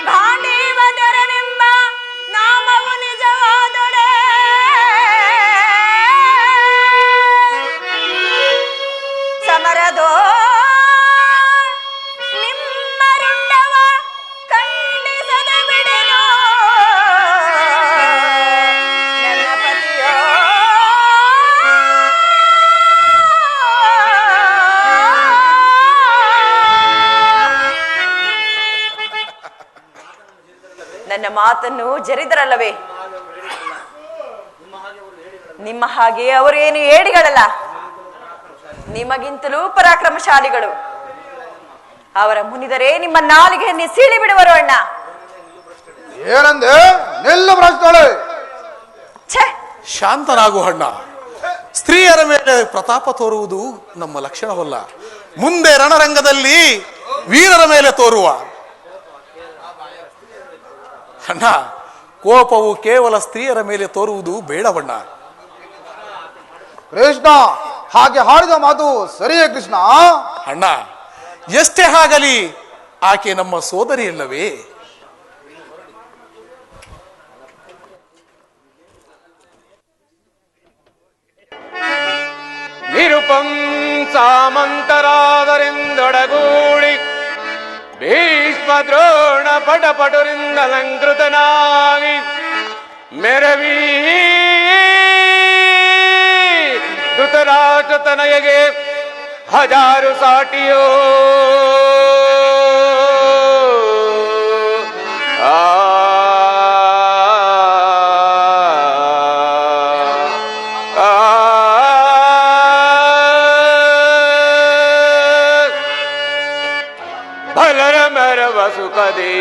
ಗಾಂಡೀವದರನೆಂಬ ನಾಮವು ನಿಜವಾದೊಡೆ, ಸಮರದೋ ನಿಮ್ಮ ರುಂಡವ ಖಂಡಿಸದ ಬಿಡೆನೋ ನನ್ನ ಪತಿಯೋ. ನನ್ನ ಮಾತನ್ನು ಜರಿದರಲ್ಲವೇ? ನಿಮ್ಮ ಹಾಗೆ ಅವರೇನು ಏಡಿಗಳಲ್ಲ, ನಿಮಗಿಂತಲೂ ಪರಾಕ್ರಮಶಾಲಿಗಳು. ಅವರ ಮುನಿದರೆ ನಿಮ್ಮ ನಾಲಿಗೆಯನ್ನೇ ಸೀಳಿ ಬಿಡುವರು. ಅಣ್ಣ, ಏನಂದೆ? ನಿಲ್ಲು ಭ್ರಷ್ಟಳೆ. ಶಾಂತನಾಗು ಅಣ್ಣ. ಸ್ತ್ರೀಯರ ಮೇಲೆ ಪ್ರತಾಪ ತೋರುವುದು ನಮ್ಮ ಲಕ್ಷಣವಲ್ಲ. ಮುಂದೆ ರಣರಂಗದಲ್ಲಿ ವೀರರ ಮೇಲೆ ತೋರುವ. ಅಣ್ಣ, ಕೋಪವು ಕೇವಲ ಸ್ತ್ರೀಯರ ಮೇಲೆ ತೋರುವುದು ಬೇಡವಣ್ಣ. ಕೃಷ್ಣ, ಹಾಗೆ ಹಾಡಿದ ಮಾತು ಸರಿಯೇ ಕೃಷ್ಣ. ಅಣ್ಣ, ಎಷ್ಟೇ ಆಗಲಿ ಆಕೆ ನಮ್ಮ ಸೋದರಿ ಅಲ್ಲವೇ? ನಿರುಪಂ ಸಾಮಂತರಾದರಿಂದೊಡಗೂಡಿ ಭೀಷ್ಮ ದ್ರೋಣ ಪಟಪಟುರಿಂದ ಅಲಂಕೃತನಾಗಿ ಮೆರವಿ ಧೃತರಾಷ್ಟ್ರ ತನಯಗೆ ಹಜಾರು ಸಾಟಿಯೋ. ಭಲರ ಮೆರವ ಸುಖದೆ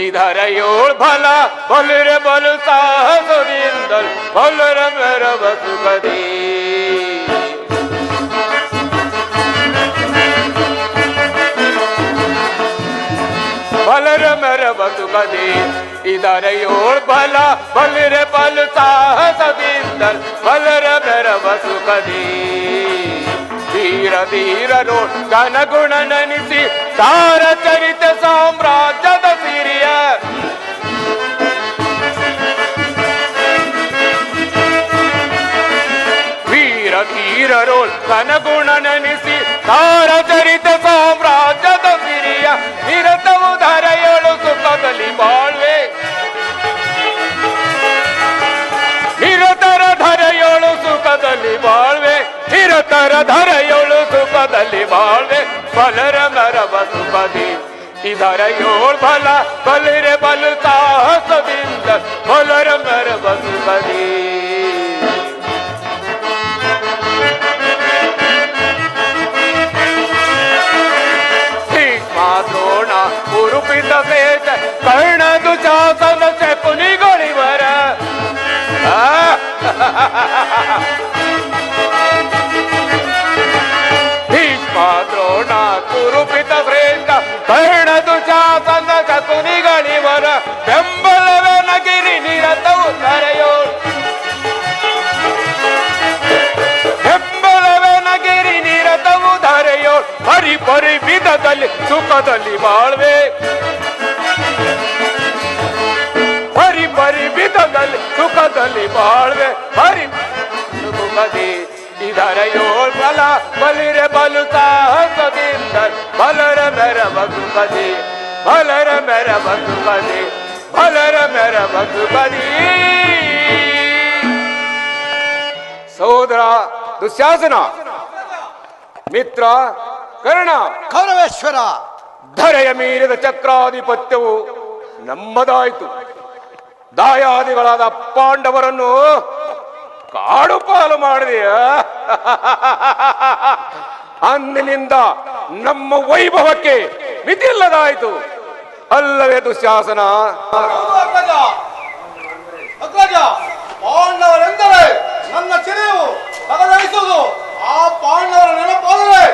ಇದರಯೋಳ್ ಫಲ ಬಲುರ ಬಲು ಸಾಹಸದಿಂದಲ್ ಬಲರ ಮೆರವ ಸುಖದೆ. ಬಲರ ಮೆರವ ಸುಖದೆ ಇದರಯೋಳ್ ಫಲ ಬಲುರ ಬಲು ಸಾಹಸದಿಂದಲ್ ಬಲರ ಮೆರವ ಸುಖದೆ. ಧೀರ ಧೀರರು ಘನಗುಣ ನೆನೆಸಿ ತಾರ ಚರಿತ ಸಾಮ್ರಾಜ್ಯದ ಸಿರಿಯ ವೀರ ಧೀರರು ಘನಗುಣ ನೆನೆಸಿ ತಾರ ಚರಿತ ಸಾಮ್ರಾಜ್ಯದ ಸಿರಿಯ ನಿರತವು ಧರೆಯಳು ಸುಖದಲ್ಲಿ ಬಾಳ್ವೆ. ನಿರತರ ಧರೆಯಳು ಸುಖದಲ್ಲಿ ಬಾಳ್ವೆ, ನಿರತರ ಧರೆಯಳು ಸುಖದಲ್ಲಿ ಬಾಳ್ವೆ. ಬಲರ ಮರವ ಸುಖದಿ ಇದರಯೋಳ್ ಬಲ ಬಲಿರೆ ಬಲು ಸಾಹಸದಿಂದ ಬಲರ ಮರವ ಸುಖದಿ. ಭೀಷ್ಮ ದ್ರೋಣ ಉರುಪಿತ ಸೇತ ಕರ್ಣ ದುಶಾಸನ ಶಕುನಿಗಳಿವರ ಭೀಷ್ಮ ದ್ರೋಣ ಕುರುಪಿತ ಶ್ರೇಷ್ಠ ಕರ್ಣ ದುಶಾಸನ ಶಕುನಿಗಳಿವರ ಬೆಂಬಲವೇ ನಗಿರಿ ನಿರತವು ಕರೆಯೋ. ಸುಖದಲ್ಲಿ ಬಾಳ್ವೆ ಬರಿ ಬರಿ ವಿಧದಲ್ಲಿ ಸುಖದಲ್ಲಿ ಬಾಳ್ವೆ ಬರಿ ಸುಖದಿ ಇದರ ಯೋಳ ಬಲಿರೆ ಬಲು ಸಾಹಸದಿಂದ ಬಲರ ಮೆರ ಬದುಕದಿ ಬಲರ ಮೆರ ಬದುಕದಿ ಬಲರ ಮೆರ ಬದುಕದಿ. ಸಹೋದರ ದುಶ್ಯಾಸನ, ಮಿತ್ರ ಕರ್ಣ, ಕೌರವೇಶ್ವರ, ಧರೆಯ ಮೀರಿದ ಚಕ್ರಾಧಿಪತ್ಯವು ನಮ್ಮದಾಯಿತು. ದಾಯಾದಿಗಳಾದ ಪಾಂಡವರನ್ನು ಕಾಡು ಪಾಲು ಮಾಡಿದೆಯ. ಅಂದಿನಿಂದ ನಮ್ಮ ವೈಭವಕ್ಕೆ ಮಿತಿಯಿಲ್ಲದಾಯಿತು ಅಲ್ಲವೇ ದುಶ್ಯಾಸನ? ಪಾಂಡವರೆಂದರೆ ನನ್ನ ಚಿರೆಯು ಬದಲಾಯಿಸುವುದು. ಆ ಪಾಂಡವರ ನೆನಪಾದರೆ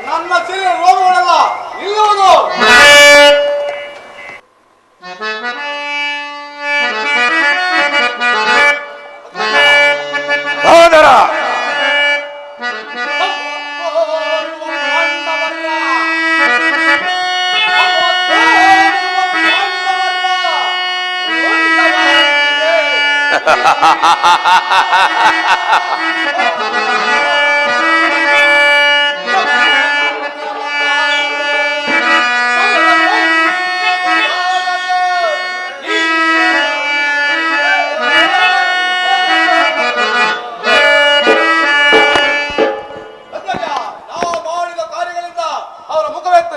ನನ್ನ ಚಿರೆಯ ರೋಗಗಳೆಲ್ಲ ನಿಲ್ಲುವುದು. ಸಹೋದರ,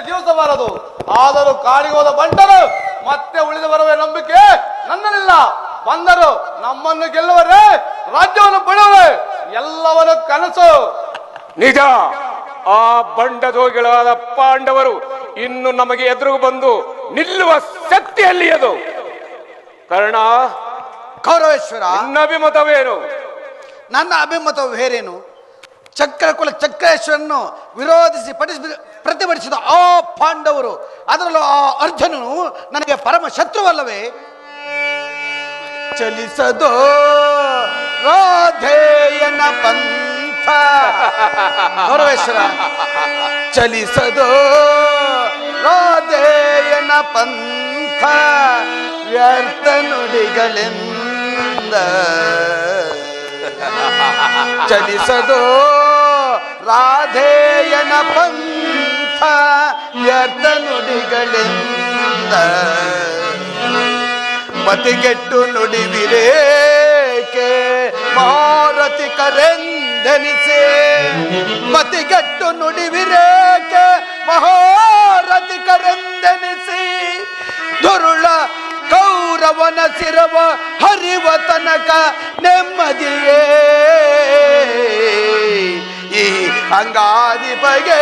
ಜೀವಿಸಬಾರದು. ಆದರೂ ಕಾಡಿಗೆ ಹೋದ ಬಂಟರು ಮತ್ತೆ ಉಳಿದು ಬರುವ ನಂಬಿಕೆ ನನ್ನಲ್ಲಿಲ್ಲ. ಬಂದರು ನಮ್ಮನ್ನು ಗೆಲ್ಲುವರೆ, ರಾಜ್ಯವನ್ನು ಪಡೆಯುವರೆ, ಎಲ್ಲವರ ಕನಸು. ನಿಜ. ಆ ಬಂಡದೋಗಿಗಳಾದ ಪಾಂಡವರು ಇನ್ನು ನಮಗೆ ಎದುರು ಬಂದು ನಿಲ್ಲುವ ಶಕ್ತಿಯಲ್ಲಿ ಅದು. ಕರ್ಣ, ಕೌರವೇಶ್ವರ, ನನ್ನ ಅಭಿಮತವೇನು? ನನ್ನ ಅಭಿಮತವು ಬೇರೇನು? ಚಕ್ರಕುಲ ಚಕ್ರೇಶ್ವರನ್ನು ವಿರೋಧಿಸಿ ಪ್ರತಿಭಟಿಸಿದ ಆ ಪಾಂಡವರು, ಅದರಲ್ಲೂ ಆ ಅರ್ಜುನನು ನನಗೆ ಪರಮ ಶತ್ರುವಲ್ಲವೇ? ಚಲಿಸದೋ ರಾಧೇಯನ ಪಂಥ. ಕೌರವೇಶ್ವರ, ಚಲಿಸದೋ ರಾಧೇಯನ ಪಂಥ, ವ್ಯರ್ಥ ನುಡಿಗಳೆಂದ ಚಲಿಸದೋ ರಾಧೇಯನ ಪಂಥ, ವ್ಯರ್ಥ ನುಡಿಗಳೆಂದ ಮತಿಗೆಟ್ಟು ನುಡಿವಿರೇಕೆ ಮಾರತಿ ಕರೆಂದೆನಿಸೆ. ಮತಿಗೆಟ್ಟು ನುಡಿವಿರೇಕೆ ಮಹಾರಥಿ ಕರೆಂದೆನಿಸಿ, ದುರುಳ ಕೌರವನ ಸಿರವ ಹರಿವ ತನಕ ನೆಮ್ಮದಿಯೇ ಈ ಅಂಗಾಧಿಪಗೆ.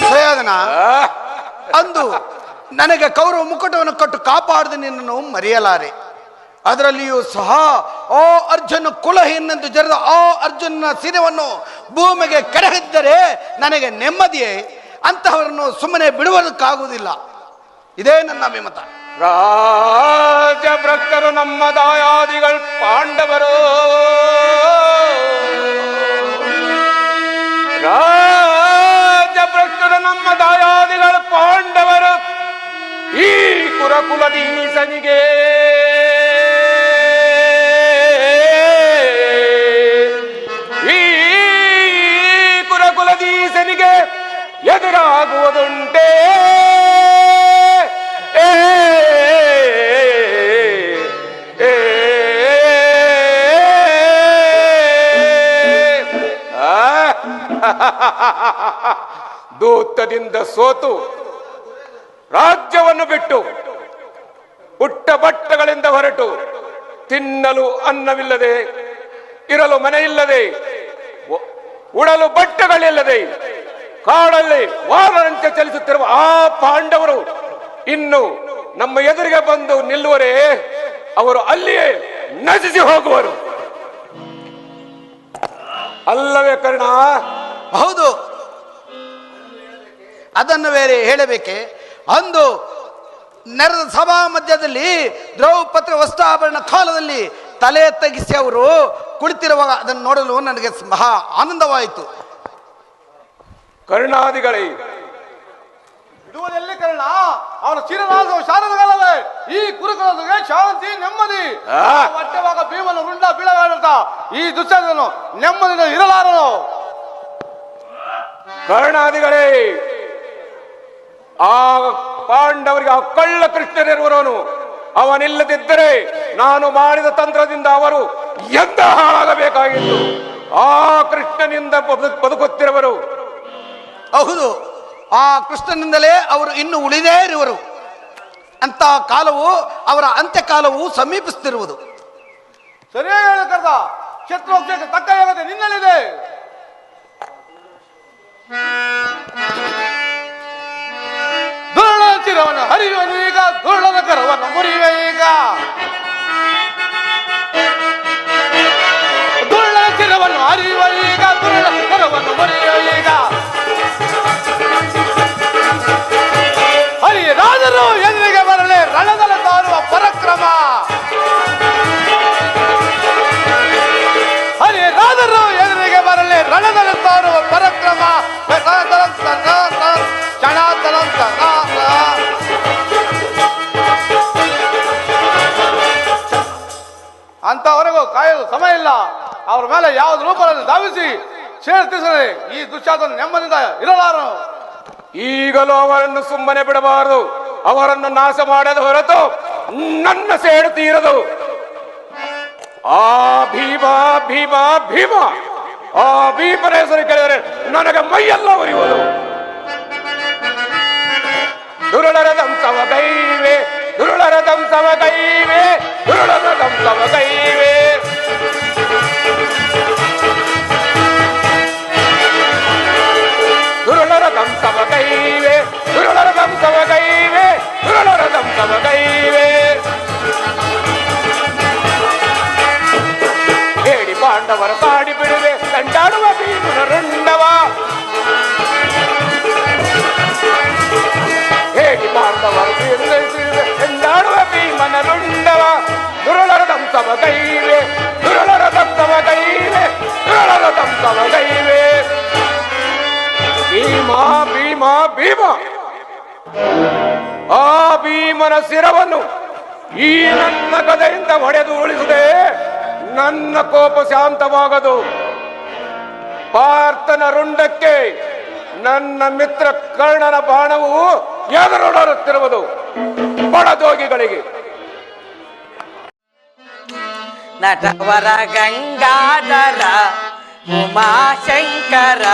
ಸಯಾದನ, ಅಂದು ನನಗೆ ಕೌರವ ಮುಕುಟವನ್ನು ಕೊಟ್ಟು ಕಾಪಾಡಿದ ನಿನ್ನನ್ನು ಮರೆಯಲಾರೆ. ಅದರಲ್ಲಿಯೂ ಸಹ ಆ ಅರ್ಜುನ ಕುಲಹೀನೆಂದು ಜರಿದ ಆ ಅರ್ಜುನ ಸಿರವನ್ನು ಭೂಮಿಗೆ ಕೆಡಹಿದ್ದರೆ ನನಗೆ ನೆಮ್ಮದಿಯೇ. ಅಂತಹವರನ್ನು ಸುಮ್ಮನೆ ಬಿಡುವುದಕ್ಕಾಗುವುದಿಲ್ಲ. ಇದೇ ನನ್ನ ಅಭಿಮತ. ರಾಜಭ್ರಷ್ಟರು ನಮ್ಮ ದಾಯಾದಿಗಳು ಪಾಂಡವರು. ರಾಜಭ್ರಷ್ಟರು ನಮ್ಮ ದಾಯಾದಿಗಳು ಪಾಂಡವರು. ಈ ಕುರಕುಲದೀಸನಿಗೆ ಕುಲದೀಸನಿಗೆ ಎದುರಾಗುವುದುಂಟೆ. ದೂತದಿಂದ ಸೋತು ರಾಜ್ಯವನ್ನು ಬಿಟ್ಟು ಪುಟ್ಟ ಬಟ್ಟಗಳಿಂದ ಹೊರಟು ತಿನ್ನಲು ಅನ್ನವಿಲ್ಲದೆ, ಇರಲು ಮನೆಯಿಲ್ಲದೆ, ಉಡಲು ಬಟ್ಟೆಗಳಿಲ್ಲದೆ ಕಾಡಲ್ಲಿ ವಾನರಂತೆ ಚಲಿಸುತ್ತಿರುವ ಆ ಪಾಂಡವರು ಇನ್ನು ನಮ್ಮ ಎದುರಿಗೆ ಬಂದು ನಿಲ್ಲುವರೆ, ಅವರು ಅಲ್ಲಿಯೇ ನಶಿಸಿ ಹೋಗುವರು ಅಲ್ಲವೇ ಕರ್ಣ? ಹೌದು, ಅದನ್ನು ಬೇರೆ ಹೇಳಬೇಕೆ? ಅಂದು ನೆರೆದ ಸಭಾ ಮಧ್ಯದಲ್ಲಿ ದ್ರೌಪದಿ ವಸ್ತ್ರಾಭರಣ ಕಾಲದಲ್ಲಿ ತಲೆ ತಗ್ಗಿಸಿ ಅವರು ಕುಳಿತಿರುವಾಗ ಅದನ್ನು ನೋಡಲು ನನಗೆ ಮಹಾ ಆನಂದವಾಯಿತು. ಕರ್ಣಾದಿಗಳೇ, ಇಡುವುದೆಲ್ಲಿ ಕರ್ಣ? ಅವನ ಚಿರನಾದ ಶಾರದಗಾಲವೇ ಈ ಕುರುಕುಲಕ್ಕೆ ಶಾಂತಿ ನೆಮ್ಮದಿ. ಹೊಟ್ಟೆವಾಗ ಭೀಮನ ರುಂಡ ಬೀಳಗಾಡುತ್ತ ಈ ದುಶ್ಯಾಸನನು ನೆಮ್ಮದಿನ ಇರಲಾರನು. ಕರ್ಣಾದಿಗಳೇ, ಆ ಪಾಂಡವರಿಗೆ ಆ ಕಳ್ಳ ಕೃಷ್ಣನಿರುವವನು ಅವನಿಲ್ಲದಿದ್ದರೆ ನಾನು ಮಾಡಿದ ತಂತ್ರದಿಂದ ಅವರು ಎಂದ ಹಾಳಾಗಬೇಕಾಗಿತ್ತು. ಆ ಕೃಷ್ಣನಿಂದ ಬದುಕುತ್ತಿರುವರು. ಹೌದು, ಆ ಕೃಷ್ಣನಿಂದಲೇ ಅವರು ಇನ್ನು ಉಳಿದೇ ಇರುವರು. ಅಂತ ಕಾಲವು, ಅವರ ಅಂತ್ಯಕಾಲವು ಸಮೀಪಿಸುತ್ತಿರುವುದು. ಸರಿಯಾಗಿ ಹೇಳ ಕರ್ತ. ಶತ್ರುಕ್ಷಕ್ಕೆ ತಕ್ಕ ಯೋಗ್ಯತೆ ನಿನ್ನಲ್ಲಿದೆ. ದುರುಳ ಚಿರವನ್ನು ಹರಿಯುವನು ಈಗ, ದುರುಳನ ಕರವನ್ನು ಮುರಿಯುವೆ ಈಗ. ದುರುಳ ಚಿರವನ್ನು ಹರಿಯುವ ಈಗ, ದುರುಳ ಕರವನ್ನು ಮುರಿಯುವ ಈಗ. ಹರಿಯರಾದರೂ ಎದುರಿಗೆ ಬರಲಿ ರಣದಲ್ಲಿ ತೋರುವ ಪರಾಕ್ರಮ. ಹರಿಯರಾದರೂ ಎದುರಿಗೆ ಬರಲಿ ರಣದಲ್ಲಿ ತೋರುವ ಪರಾಕ್ರಮ. ಅಂತವರೆಗೂ ಕಾಯಲು ಸಮಯ ಇಲ್ಲ. ಅವ್ರ ಮೇಲೆ ಯಾವ್ದು ರೂಪದಲ್ಲಿ ಧಾವಿಸಿ ಸೇರ್ತಿಸದೆ ಈ ದುಶ್ಯಾಸನ ನೆಮ್ಮದಿಯಿಂದ ಇರಲಾರನು. ಈಗಲೂ ಅವರನ್ನು ಸುಮ್ಮನೆ ಬಿಡಬಾರದು. ಅವರನ್ನು ನಾಶ ಮಾಡದ ಹೊರತು ನನ್ನ ಸೇಡು ತೀರದು. ಆ ಭೀಮ ಭೀಮ ಭೀಮ, ಆ ಭೀಮನ ಹೆಸರು ಕೇಳಿದರೆ ನನಗೆ ಮೈಯೆಲ್ಲ ಉರಿಯುವುದು. ದುರುಳರ ದಂಸವ ಕೈವೆ, ದುರುಳರ ದಂಸವ ಕೈವೆ, ದುರುಳರ ದಂಸವ ಕೈವೆ. ದುರುಳರ ದಂಸವ ಕೈವೆ, ದುರುಳರ ದಂಸವ ಕೈವೆ, ದುರುಳರ ದಂಸವ ಕೈವೆ. ಹೇಳಿ ಪಾಂಡವರ ಕಾಡಿ ಬಿಡುವೆ, ದಂಡಾಡುವ ಭೀಮನ ರುಂಡವ. ಹೇಳಿ ಪಾಂಡವರ ದಂಡಾಡುವ ಭೀಮನ ರುಂಡವ. ದುರುಳರ ದಂಸವ ಕೈವೆ, ದುರುಳರ ದಂಸವ ಕೈವೆ, ದುರುಳರ ದಂಸವ ಕೈವೆ. ಭೀಮ ಭೀಮ ಭೀಮ, ಆ ಭೀಮನ ಶಿರವನ್ನು ಈ ನನ್ನ ಗದೆಯಿಂದ ಹೊಡೆದು ಉಳಿಸದೆ ನನ್ನ ಕೋಪ ಶಾಂತವಾಗದು. ಪಾರ್ಥನ ರುಂಡಕ್ಕೆ ನನ್ನ ಮಿತ್ರ ಕರ್ಣನ ಬಾಣವು ಎದುರುತ್ತಿರುವುದು ಬಡದೋಗಿಗಳಿಗೆ. ನಟವರ ಗಂಗಾಧರ ಉಮಾಶಂಕರ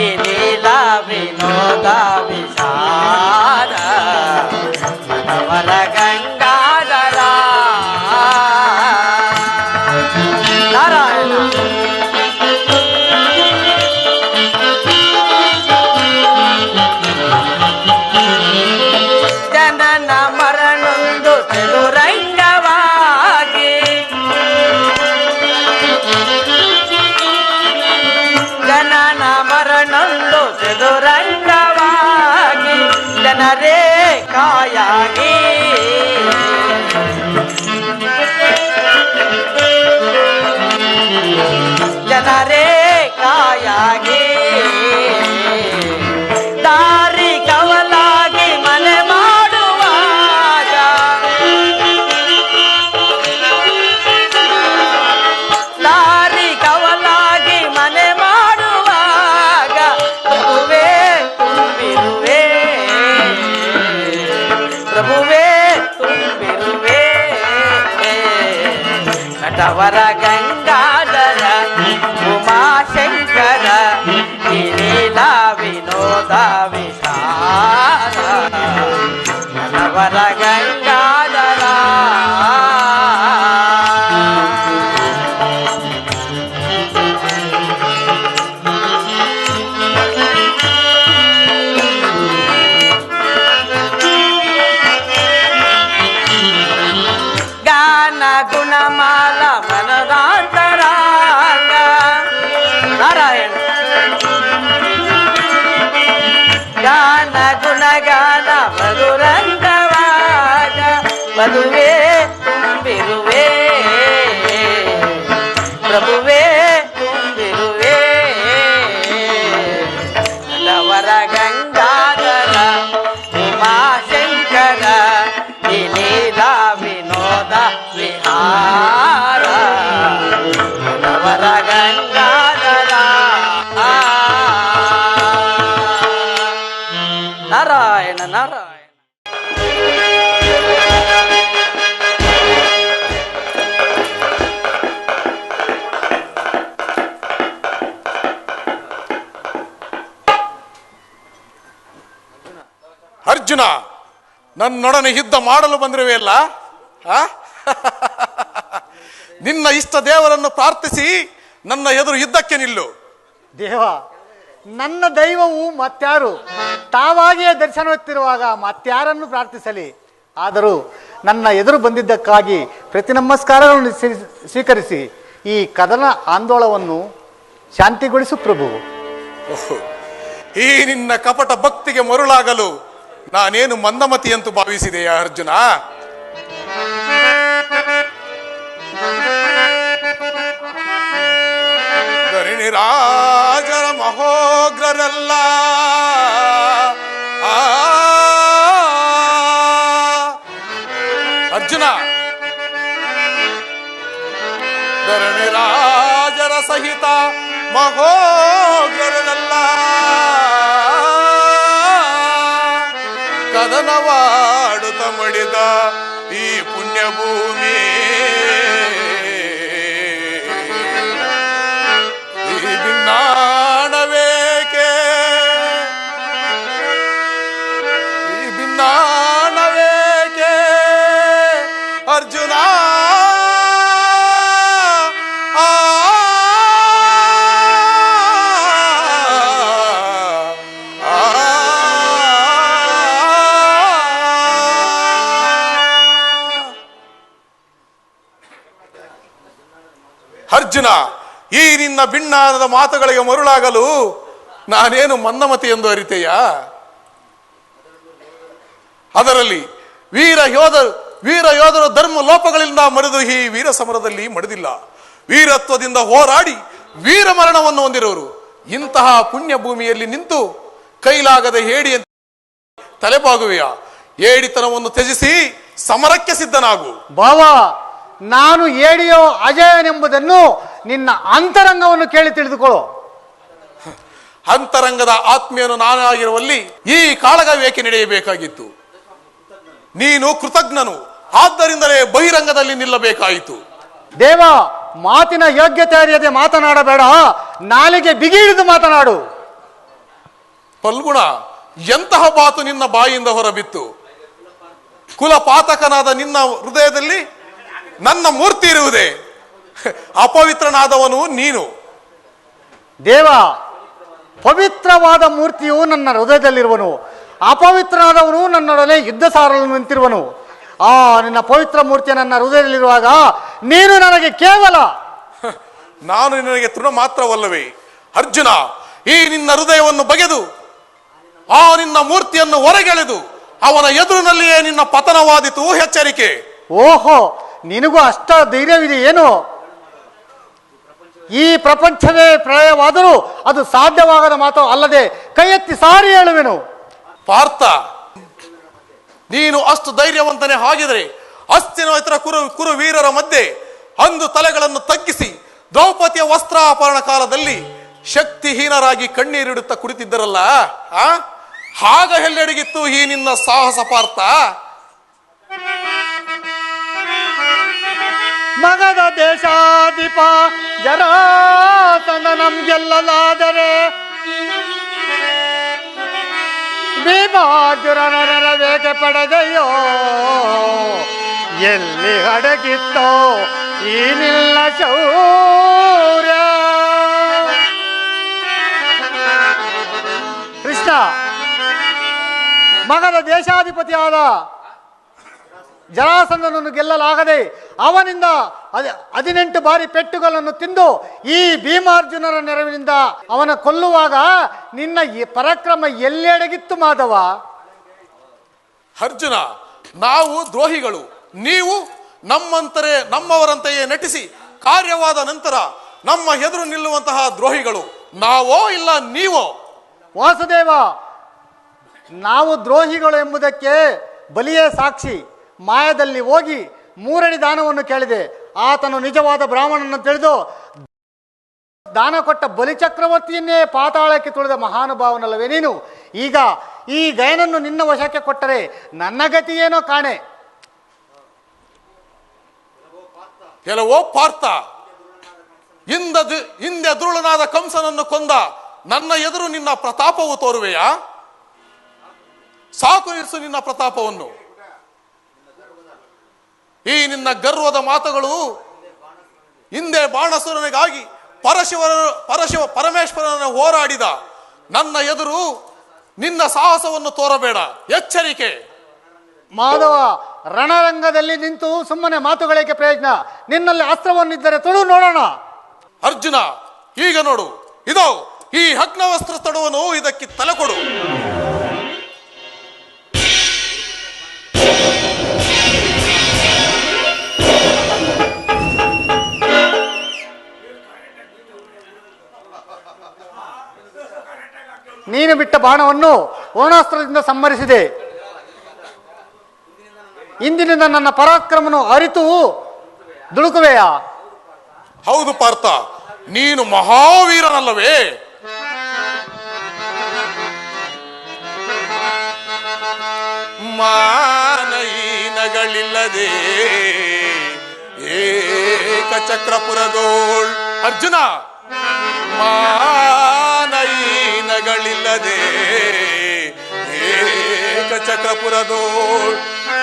ಈ ಲೀಲಾ ವಿನೋದ ವಿಷಾದ. ನಟವರ ಗಂಗಾಧರ ನಾರಾಯಣ. ಜನನ ಮರಣೊಂದು ಚದುರಂಗವಾಗಿ, ಜನನ ಮರಣೊಂದು ಚದುರಂಗವಾಗಿ, ಜನರೇ ಕಾಯಾಗಿ ಜನರೇ ಕಾಯಾಗಿ ದಾರಿ ಕವಲಾಗಿ ಮನೆ ಮಾಡುವಾಗ, ದಾರಿ ಕವಲಾಗಿ ಮನೆ ಮಾಡುವಾಗ ಪ್ರಭುವೇ ತುಂಬಿರುವೆ, ಪ್ರಭುವೇ ತುಂಬಿರುವೆ. ನಟವರ ಗಂಗಾಧರ ಉಮಾಶಂಕರ ಈ ಲೀಲಾ ವಿನೋದ ವಿಷಾದ. ನಟವರ ಗಂಗಾಧರ ಗಾನ ಗುಣಮಾಲ ಮನದಾಂತರಾಂಗ. ನಾರಾಯಣ. ಗಾನ ಗುಣಗಾನ ಮಧುರಂಗವಾಗ ಮದುವೆ ತುಂಬಿರುವೆ. ಪ್ರಭುವೇ ತುಂಬಿರುವೆ ನಟವರ ಗಂಗಾಧರ ಉಮಾಶಂಕರ ಈ ಲೀಲಾ ವಿನೋದ ವಿಹಾರ ನಟವರ ಗಂಗಾಧರ ನಾರಾಯಣ ನಾರಾಯಣ. ಅರ್ಜುನ, ನನ್ನೊಡನೆ ಯುದ್ಧ ಮಾಡಲು ಬಂದಿರುವೆಯಲ್ಲ? ನಿನ್ನ ಇಷ್ಟ ದೇವರನ್ನು ಪ್ರಾರ್ಥಿಸಿ ನನ್ನ ಎದುರು ಯುದ್ಧಕ್ಕೆ ನಿಲ್ಲು. ದೇವ, ನನ್ನ ದೈವವು ಮತ್ಯಾರು? ತಾವಾಗಿಯೇ ದರ್ಶನವಿತ್ತಿರುವಾಗ ಮತ್ಯಾರನ್ನು ಪ್ರಾರ್ಥಿಸಲಿ? ಆದರೂ ನನ್ನ ಎದುರು ಬಂದಿದ್ದಕ್ಕಾಗಿ ಪ್ರತಿ ನಮಸ್ಕಾರಗಳನ್ನು ಸ್ವೀಕರಿಸಿ ಈ ಕದನ ಆಂದೋಲನವನ್ನು ಶಾಂತಿಗೊಳಿಸು ಪ್ರಭು. ಈ ನಿನ್ನ ಕಪಟ ಭಕ್ತಿಗೆ ಮರುಳಾಗಲು ನಾನೇನು ಮಂದಮತಿ ಅಂತ ಭಾವಿಸಿದೆಯಾ ಅರ್ಜುನ? ರಾಜರ ಮಹೋಗ್ರರಲ್ಲ ಅರ್ಜುನ, ಧರಣಿ ರಾಜರ ಸಹಿತ ಮಹೋಗ್ರರಲ್ಲ ಕದನವಾಡುತ್ತ ಮಡಿದ ಈ ಪುಣ್ಯಭೂಮಿ ಭಿನ್ನಾಣವೇಕೆ ಅರ್ಜುನ? ಅರ್ಜುನ, ಈ ನಿನ್ನ ಭಿನ್ನಾದ ಮಾತುಗಳಿಗೆ ಮರುಳಾಗಲು ನಾನೇನು ಮಂದಮತಿ ಎಂದು ಅರಿತೆಯ? ಅದರಲ್ಲಿ ವೀರ ಯೋಧರು ಧರ್ಮ ಲೋಪಗಳಿಂದ ಮರೆದು ಈ ವೀರ ಸಮರದಲ್ಲಿ ಮಡಿದಿಲ್ಲ. ವೀರತ್ವದಿಂದ ಹೋರಾಡಿ ವೀರ ಮರಣವನ್ನು ಹೊಂದಿರುವರು. ಇಂತಹ ಪುಣ್ಯ ಭೂಮಿಯಲ್ಲಿ ನಿಂತು ಕೈಲಾಗದೆ ಹೇಡಿ ತಲೆಬಾಗುವೆಯ? ಏಡಿತನವನ್ನು ತ್ಯಜಿಸಿ ಸಮರಕ್ಕೆ ಸಿದ್ಧನಾಗು. ಬಾವಾ, ನಾನು ಏಡಿಯೋ ಅಜಯನೆಂಬುದನ್ನು ನಿನ್ನ ಅಂತರಂಗವನ್ನು ಕೇಳಿ ತಿಳಿದುಕೊಳ್ಳು. ಅಂತರಂಗದ ಆತ್ಮೀಯನು ನಾನಾಗಿರುವಲ್ಲಿ ಈ ಕಾಳಗವೇಕೆ ನಡೆಯಬೇಕಾಗಿತ್ತು? ನೀನು ಕೃತಜ್ಞನು, ಆದ್ದರಿಂದಲೇ ಬಹಿರಂಗದಲ್ಲಿ ನಿಲ್ಲಬೇಕಾಯಿತು. ದೇವ, ಮಾತಿನ ಯೋಗ್ಯತೆ ಅರಿಯದೆ ಮಾತನಾಡಬೇಡ, ನಾಲಿಗೆ ಬಿಗಿ ಹಿಡಿದು ಮಾತನಾಡು. ಫಲ್ಗುಣ, ಎಂತಹ ಮಾತು ನಿನ್ನ ಬಾಯಿಯಿಂದ ಹೊರಬಿತ್ತು? ಕುಲಪಾತಕನಾದ ನಿನ್ನ ಹೃದಯದಲ್ಲಿ ನನ್ನ ಮೂರ್ತಿ ಇರುವುದೇ? ಅಪವಿತ್ರನಾದವನು ನೀನು. ದೇವ, ಪವಿತ್ರವಾದ ಮೂರ್ತಿಯು ನನ್ನ ಹೃದಯದಲ್ಲಿರುವನು, ಅಪವಿತ್ರನಾದವನು ನನ್ನೊಡನೆ ಯುದ್ಧ ಸಾರಲು ನಿಂತಿರುವನು. ನಿನ್ನ ಪವಿತ್ರ ಮೂರ್ತಿ ನನ್ನ ಹೃದಯದಲ್ಲಿರುವಾಗ ನೀನು ನನಗೆ ಕೇವಲ ನಾನು ನಿನಗೆ ತೃಣ ಮಾತ್ರವಲ್ಲವೇ? ಅರ್ಜುನ, ಈ ನಿನ್ನ ಹೃದಯವನ್ನು ಬಗೆದು ನಿನ್ನ ಮೂರ್ತಿಯನ್ನು ಹೊರಗೆಳೆದು ಅವನ ಎದುರಿನಲ್ಲಿಯೇ ನಿನ್ನ ಪತನವಾದಿತು. ಎಚ್ಚರಿಕೆ. ಓಹೋ, ನಿನಗೂ ಅಷ್ಟ ಧೈರ್ಯವಿದೆ ಏನು? ಈ ಪ್ರಪಂಚವೇ ಪ್ರಳಯವಾದರೂ ಅದು ಸಾಧ್ಯವಾಗದ ಮಾತು ಅಲ್ಲದೆ ಕೈ ಎತ್ತಿ ಸಾರಿ ಹೇಳುವೆನು. ಪಾರ್ಥ, ನೀನು ಅಷ್ಟು ಧೈರ್ಯವಂತನೇ ಆಗಿದರೆ ಹಸ್ತಿನಾಪುರ ಕುರು ವೀರರ ಮಧ್ಯೆ ಅಂದು ತಲೆಗಳನ್ನು ತಗ್ಗಿಸಿ ದ್ರೌಪದಿಯ ವಸ್ತ್ರಾಪರಣ ಕಾಲದಲ್ಲಿ ಶಕ್ತಿಹೀನರಾಗಿ ಕಣ್ಣೀರಿಡುತ್ತಾ ಕುಳಿತಿದ್ದರಲ್ಲ, ಆಗ ಎಲ್ಲೆಡೆಗಿತ್ತು ಈ ನಿನ್ನ ಸಾಹಸ ಪಾರ್ಥ? ಮಗದ ದೇಶಾಧಿಪ ಜರಾಸಂಧ ನಮ್ಗೆಲ್ಲಲಾದರೆ ಭೀಮಾರ್ಜುನನ ನೆರವೇಕೆ ಪಡೆದೆಯೋ? ಎಲ್ಲಿ ಅಡಗಿತ್ತೋ ಈ ನಿಲ್ಲ ಶೌರ್ಯ? ಕೃಷ್ಣ, ಮಗದ ದೇಶಾಧಿಪತಿಯಾದ ಜರಾಸಂಧನನ್ನು ಗೆಲ್ಲಲಾಗದೆ ಅವನಿಂದ 18 ಬಾರಿ ಪೆಟ್ಟುಗಳನ್ನು ತಿಂದು ಈ ಭೀಮಾರ್ಜುನರ ನೆರವಿನಿಂದ ಅವನ ಕೊಲ್ಲುವಾಗ ನಿನ್ನ ಈ ಪರಾಕ್ರಮ ಎಲ್ಲೆಡೆಗಿತ್ತು ಮಾಧವ? ಅರ್ಜುನ, ನಾವು ದ್ರೋಹಿಗಳು, ನೀವು ನಮ್ಮವರಂತೆಯೇ ನಟಿಸಿ ಕಾರ್ಯವಾದ ನಂತರ ನಮ್ಮ ಎದುರು ನಿಲ್ಲುವಂತಹ ದ್ರೋಹಿಗಳು ನಾವೋ ಇಲ್ಲ ನೀವೋ? ವಾಸುದೇವ, ನಾವು ದ್ರೋಹಿಗಳು ಎಂಬುದಕ್ಕೆ ಬಲಿಯೇ ಸಾಕ್ಷಿ. ಮಾಯದಲ್ಲಿ ಹೋಗಿ 3 ಅಡಿ ದಾನವನ್ನು ಕೇಳಿದೆ. ಆತನು ನಿಜವಾದ ಬ್ರಾಹ್ಮಣನನ್ನು ತಿಳಿದು ದಾನ ಕೊಟ್ಟ ಬಲಿಚಕ್ರವರ್ತಿಯನ್ನೇ ಪಾತಾಳಕ್ಕೆ ತುಳಿದ ಮಹಾನುಭಾವನಲ್ಲವೇ ನೀನು? ಈಗ ಈ ಗಯನನ್ನು ನಿನ್ನ ವಶಕ್ಕೆ ಕೊಟ್ಟರೆ ನನ್ನ ಗತಿ ಏನೋ ಕಾಣೆ. ಕೆಲವೋ ಪಾರ್ಥ, ಹಿಂದೆ ದುರುಳನಾದ ಕಂಸನನ್ನು ಕೊಂದ ನನ್ನ ಎದುರು ನಿನ್ನ ಪ್ರತಾಪವು ತೋರುವೆಯಾ? ಸಾಕು ನಿಲ್ಲಿಸು ನಿನ್ನ ಪ್ರತಾಪವನ್ನು. ಈ ನಿನ್ನ ಗರ್ವದ ಮಾತುಗಳು ಹಿಂದೆ ಬಾಣಸುರನಿಗಾಗಿ ಪರಮೇಶ್ವರನ ಹೋರಾಡಿದ ನನ್ನ ಎದುರು ನಿನ್ನ ಸಾಹಸವನ್ನು ತೋರಬೇಡ, ಎಚ್ಚರಿಕೆ. ಮಾಧವ, ರಣರಂಗದಲ್ಲಿ ನಿಂತು ಸುಮ್ಮನೆ ಮಾತುಗಳಿಗೆ ಪ್ರಯೋಜನ. ನಿನ್ನಲ್ಲಿ ಅಸ್ತ್ರವನ್ನಿದ್ದರೆ ತುಳು ನೋಡೋಣ. ಅರ್ಜುನ, ಈಗ ನೋಡು, ಇದೋ ಈ ಅಗ್ನವಸ್ತ್ರ ತಡುವನು, ಇದಕ್ಕೆ ತಲೆ ಕೊಡು. ನೀನು ಬಿಟ್ಟ ಬಾಣವನ್ನು ಓಣಾಸ್ತ್ರದಿಂದ ಸಂಹರಿಸಿದೆ. ಇಂದಿನಿಂದ ನನ್ನ ಪರಾಕ್ರಮವನ್ನು ಅರಿತು ದುಡುಕುವೆಯಾ? ಹೌದು ಪಾರ್ಥ, ನೀನು ಮಹಾವೀರನಲ್ಲವೇ? ಮಾನಯಿನಗಳಿಲ್ಲದೆ ಏಕಚಕ್ರಪುರದೋಳ್. ಅರ್ಜುನ, ಮಾನಯಿನಗಳಿಲ್ಲದೆ ಏಕಚಕ್ರಪುರದೋಳ್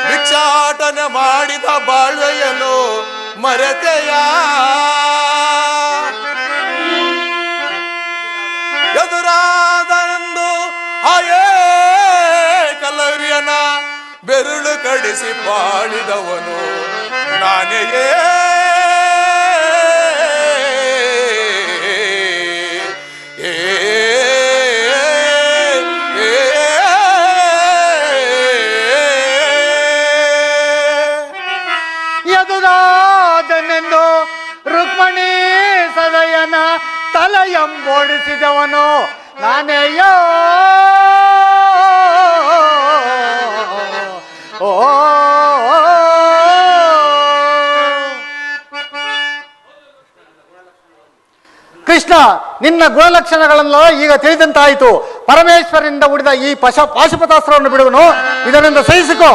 ಭಿಕ್ಷಾಟನೆ ಮಾಡಿದ ಬಾಳ್ವೆಯನು ಮರೆತೆಯ? ಎದುರಾದನೆಂದು ಹಾಯೇ ಕಲವ್ಯನ ಬೆರಳು ಕಡಿಸಿ ಬಾಳಿದವನು ನಾನೆಯೇ? ಎದುರಾದನೆಂದು ರುಕ್ಮಣಿ ಸದಯನ ತಲೆಯಂಬೋಡಿಸಿದವನು ನಾನೆಯೋ? ಓ ಕೃಷ್ಣ, ನಿನ್ನ ಗುಣಲಕ್ಷಣಗಳನ್ನು ಈಗ ತಿಳಿದಂತಾಯಿತು. ಪರಮೇಶ್ವರನಿಂದ ಉಳಿದ ಈ ಪಾಶುಪತಾಸ್ತ್ರವನ್ನು ಬಿಡುವನು, ಇದರಿಂದ ಸಹಿಸಿಕೋ.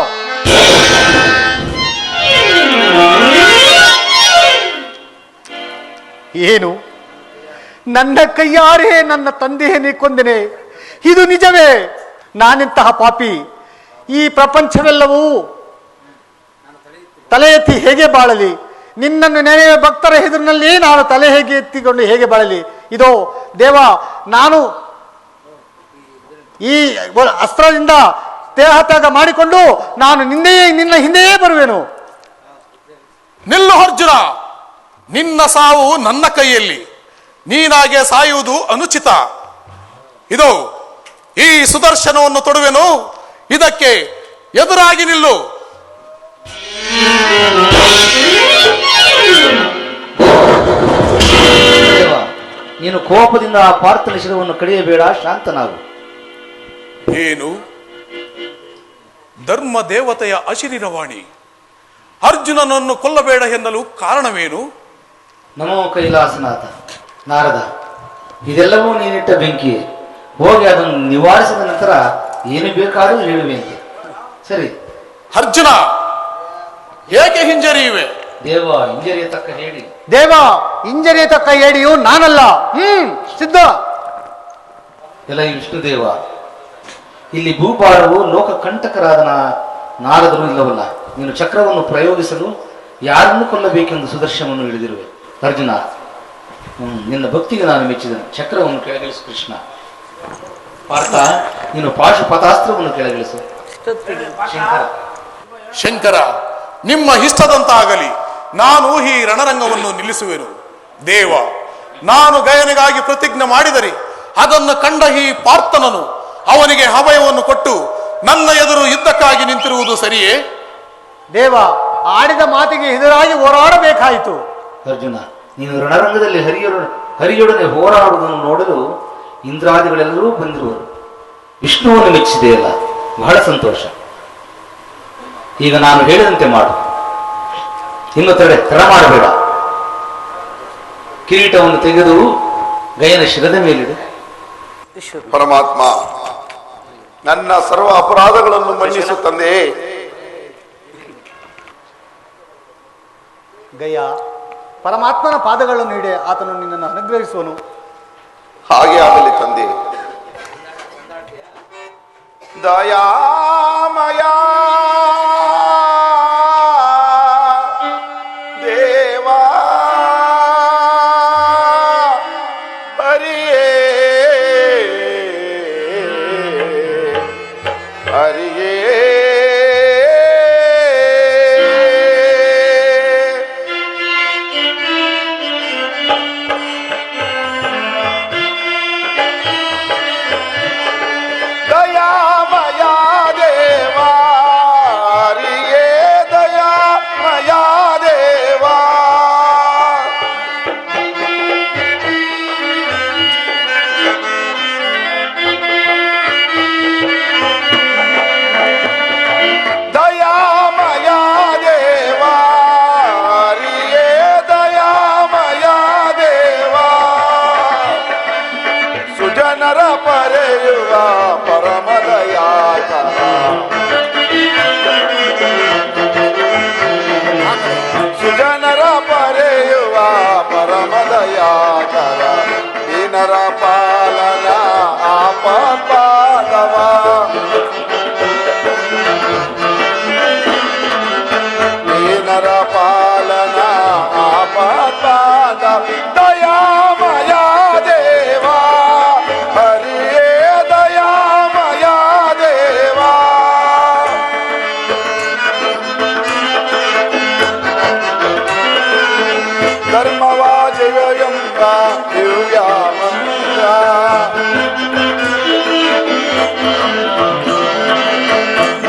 ಏನು, ನನ್ನ ಕೈಯಾರೆ ನನ್ನ ತಂದೆಯನ್ನೇ ಕೊಂದೆನೆ? ಇದು ನಿಜವೇ? ನಾನೆಂತಹ ಪಾಪಿ? ಈ ಪ್ರಪಂಚವೆಲ್ಲವೂ ತಲೆ ಎತ್ತಿ ಹೇಗೆ ಬಾಳಲಿ? ನಿನ್ನನ್ನು ನೆನೆಯುವ ಭಕ್ತರ ಎದುರಿನಲ್ಲಿ ನಾನು ತಲೆ ಹೇಗೆ ಎತ್ತಿಕೊಂಡು ಹೇಗೆ ಬಾಳಲಿ? ಇದೋ ದೇವ, ನಾನು ಈ ಅಸ್ತ್ರದಿಂದ ದೇಹತ್ಯಾಗ ಮಾಡಿಕೊಂಡು ನಾನು ನಿನ್ನ ಹಿಂದೆಯೇ ಬರುವೆನು. ನಿಲ್ಲು ಅರ್ಜುನ, ನಿನ್ನ ಸಾವು ನನ್ನ ಕೈಯಲ್ಲಿ. ನೀನಾಗೆ ಸಾಯುವುದು ಅನುಚಿತ. ಇದು ಈ ಸುದರ್ಶನವನ್ನು ತೊಡುವೆನು, ಇದಕ್ಕೆ ಎದುರಾಗಿ ನಿಲ್ಲು. ನೀನು ಕೋಪದಿಂದ ಆ ಪಾರ್ಥನ ಶಿರವನ್ನು ಕಡಿಯಬೇಡ, ಶಾಂತನಾಗು. ಏನು ಧರ್ಮ ದೇವತೆಯ ಅಶರೀರವಾಣಿ? ಅರ್ಜುನನನ್ನು ಕೊಲ್ಲಬೇಡ ಎನ್ನಲು ಕಾರಣವೇನು? ನಮೋ ಕೈಲಾಸನಾಥ. ನಾರದ, ಇದೆಲ್ಲವೂ ನೀನಿಟ್ಟ ಬೆಂಕಿ. ಹೋಗಿ ಅದನ್ನು ನಿವಾರಿಸಿದ ನಂತರ ಏನು ಬೇಕಾದರೂ ಹೇಳುವೆಂತೆ. ಸರಿ. ಅರ್ಜುನ, ಏಕೆ ಹಿಂಜರಿಯುವೆ? ದೇವ, ಹಿಂಜರಿಯ ತಕ್ಕ ಹೇಳಿ. ದೇವ, ಹಿಂಜರಿಯ ತಕ್ಕ ಹೇಳಿಯು ನಾನಲ್ಲ. ಸಿದ್ಧ. ಎಲ್ಲ ವಿಷ್ಣುದೇವ, ಇಲ್ಲಿ ಭೂಪಾಲವು ಲೋಕ ಕಂಟಕರಾದ ನಾರದರು ಇಲ್ಲವಲ್ಲ. ನೀನು ಚಕ್ರವನ್ನು ಪ್ರಯೋಗಿಸಲು ಯಾರನ್ನು ಕೊಲ್ಲಬೇಕೆಂದು ಸುದರ್ಶನವನ್ನು ಹಿಡಿದಿರುವೆ. ಅರ್ಜುನ, ನಿನ್ನ ಭಕ್ತಿಗೆ ನಾನು ಮೆಚ್ಚಿದನು. ಚಕ್ರವನ್ನು ಕೆಳಗಿಳಿಸು ಕೃಷ್ಣ. ಪಾರ್ಥ, ನೀನು ಪಾಶುಪತಾಸ್ತ್ರವನ್ನು ಕೆಳಗಿಳಿಸು. ಶಂಕರ, ನಿಮ್ಮ ಇಷ್ಟದಂತಾಗಲಿ. ನಾನು ಈ ರಣರಂಗವನ್ನು ನಿಲ್ಲಿಸುವೆನು. ದೇವ, ನಾನು ಗಯನಿಗಾಗಿ ಪ್ರತಿಜ್ಞೆ ಮಾಡಿದರೆ ಅದನ್ನು ಕಂಡ ಈ ಪಾರ್ಥನನು ಅವನಿಗೆ ಅಭಯವನ್ನು ಕೊಟ್ಟು ನನ್ನ ಎದುರು ಯುದ್ಧಕ್ಕಾಗಿ ನಿಂತಿರುವುದು ಸರಿಯೇ? ದೇವ, ಆಡಿದ ಮಾತಿಗೆ ಎದುರಾಗಿ ಹೋರಾಡಬೇಕಾಯಿತು. ಅರ್ಜುನ, ನೀನು ರಣರಂಗದಲ್ಲಿ ಹರಿಯೊಡನೆ ಹೋರಾಡುವುದನ್ನು ನೋಡಲು ಇಂದ್ರಾದಿಗಳೆಲ್ಲರೂ ಬಂದಿರುವರು. ವಿಷ್ಣುವನ್ನು ಮೆಚ್ಚಿದೆಯಲ್ಲ, ಬಹಳ ಸಂತೋಷ. ಈಗ ನಾನು ಹೇಳಿದಂತೆ ಮಾಡು. ಇನ್ನು ತಡ ಮಾಡಬೇಡ. ಕಿರೀಟವನ್ನು ತೆಗೆದು ಗಯನ ಶಿರದ ಮೇಲಿಡು. ಪರಮಾತ್ಮ, ನನ್ನ ಸರ್ವ ಅಪರಾಧಗಳನ್ನು ಮನ್ನಿಸು ತಂದೆ. ಗಯ, ಪರಮಾತ್ಮನ ಪಾದಗಳನ್ನು ನೀಡಿ ಆತನು ನಿನ್ನನ್ನು ಅನುಗ್ರಹಿಸುವನು. ಹಾಗೆ ಆಗಲಿ ತಂದೆ. ದಯಾಮಯ ದೇವಾ ಹರಿಯೇ ಹರಿಯೇ ದಯಾಮಯ ದೇವಾ ಹರಿಯೇ ದಯಾಮಯ ದೇವಾ ದಯಾಮಯ ದೇವಾ ಹರಿಯೇ ದಯಾಮಯ ದೇವಾ ಸುಜನರ ಪರೆಯುವ ಪರಮದಯಾಕರ ಸುಜನರ ಪರೆಯುವ ಪರಮದಯಾಕರ ದೀನರ ಪಾಲನ ಆಪತ್ಪಾದವ ದೀನರ ಪಾಲನ ಆಪತ್ಪಾದ ದಯಾಮಯ ದೇವಾ ಹರಿಯೇ ದಯಾಮಯ ದೇವಾ ಧರ್ಮವಾಜಯಂಬ ದಿವ್ಯ ಮಂತ್ರ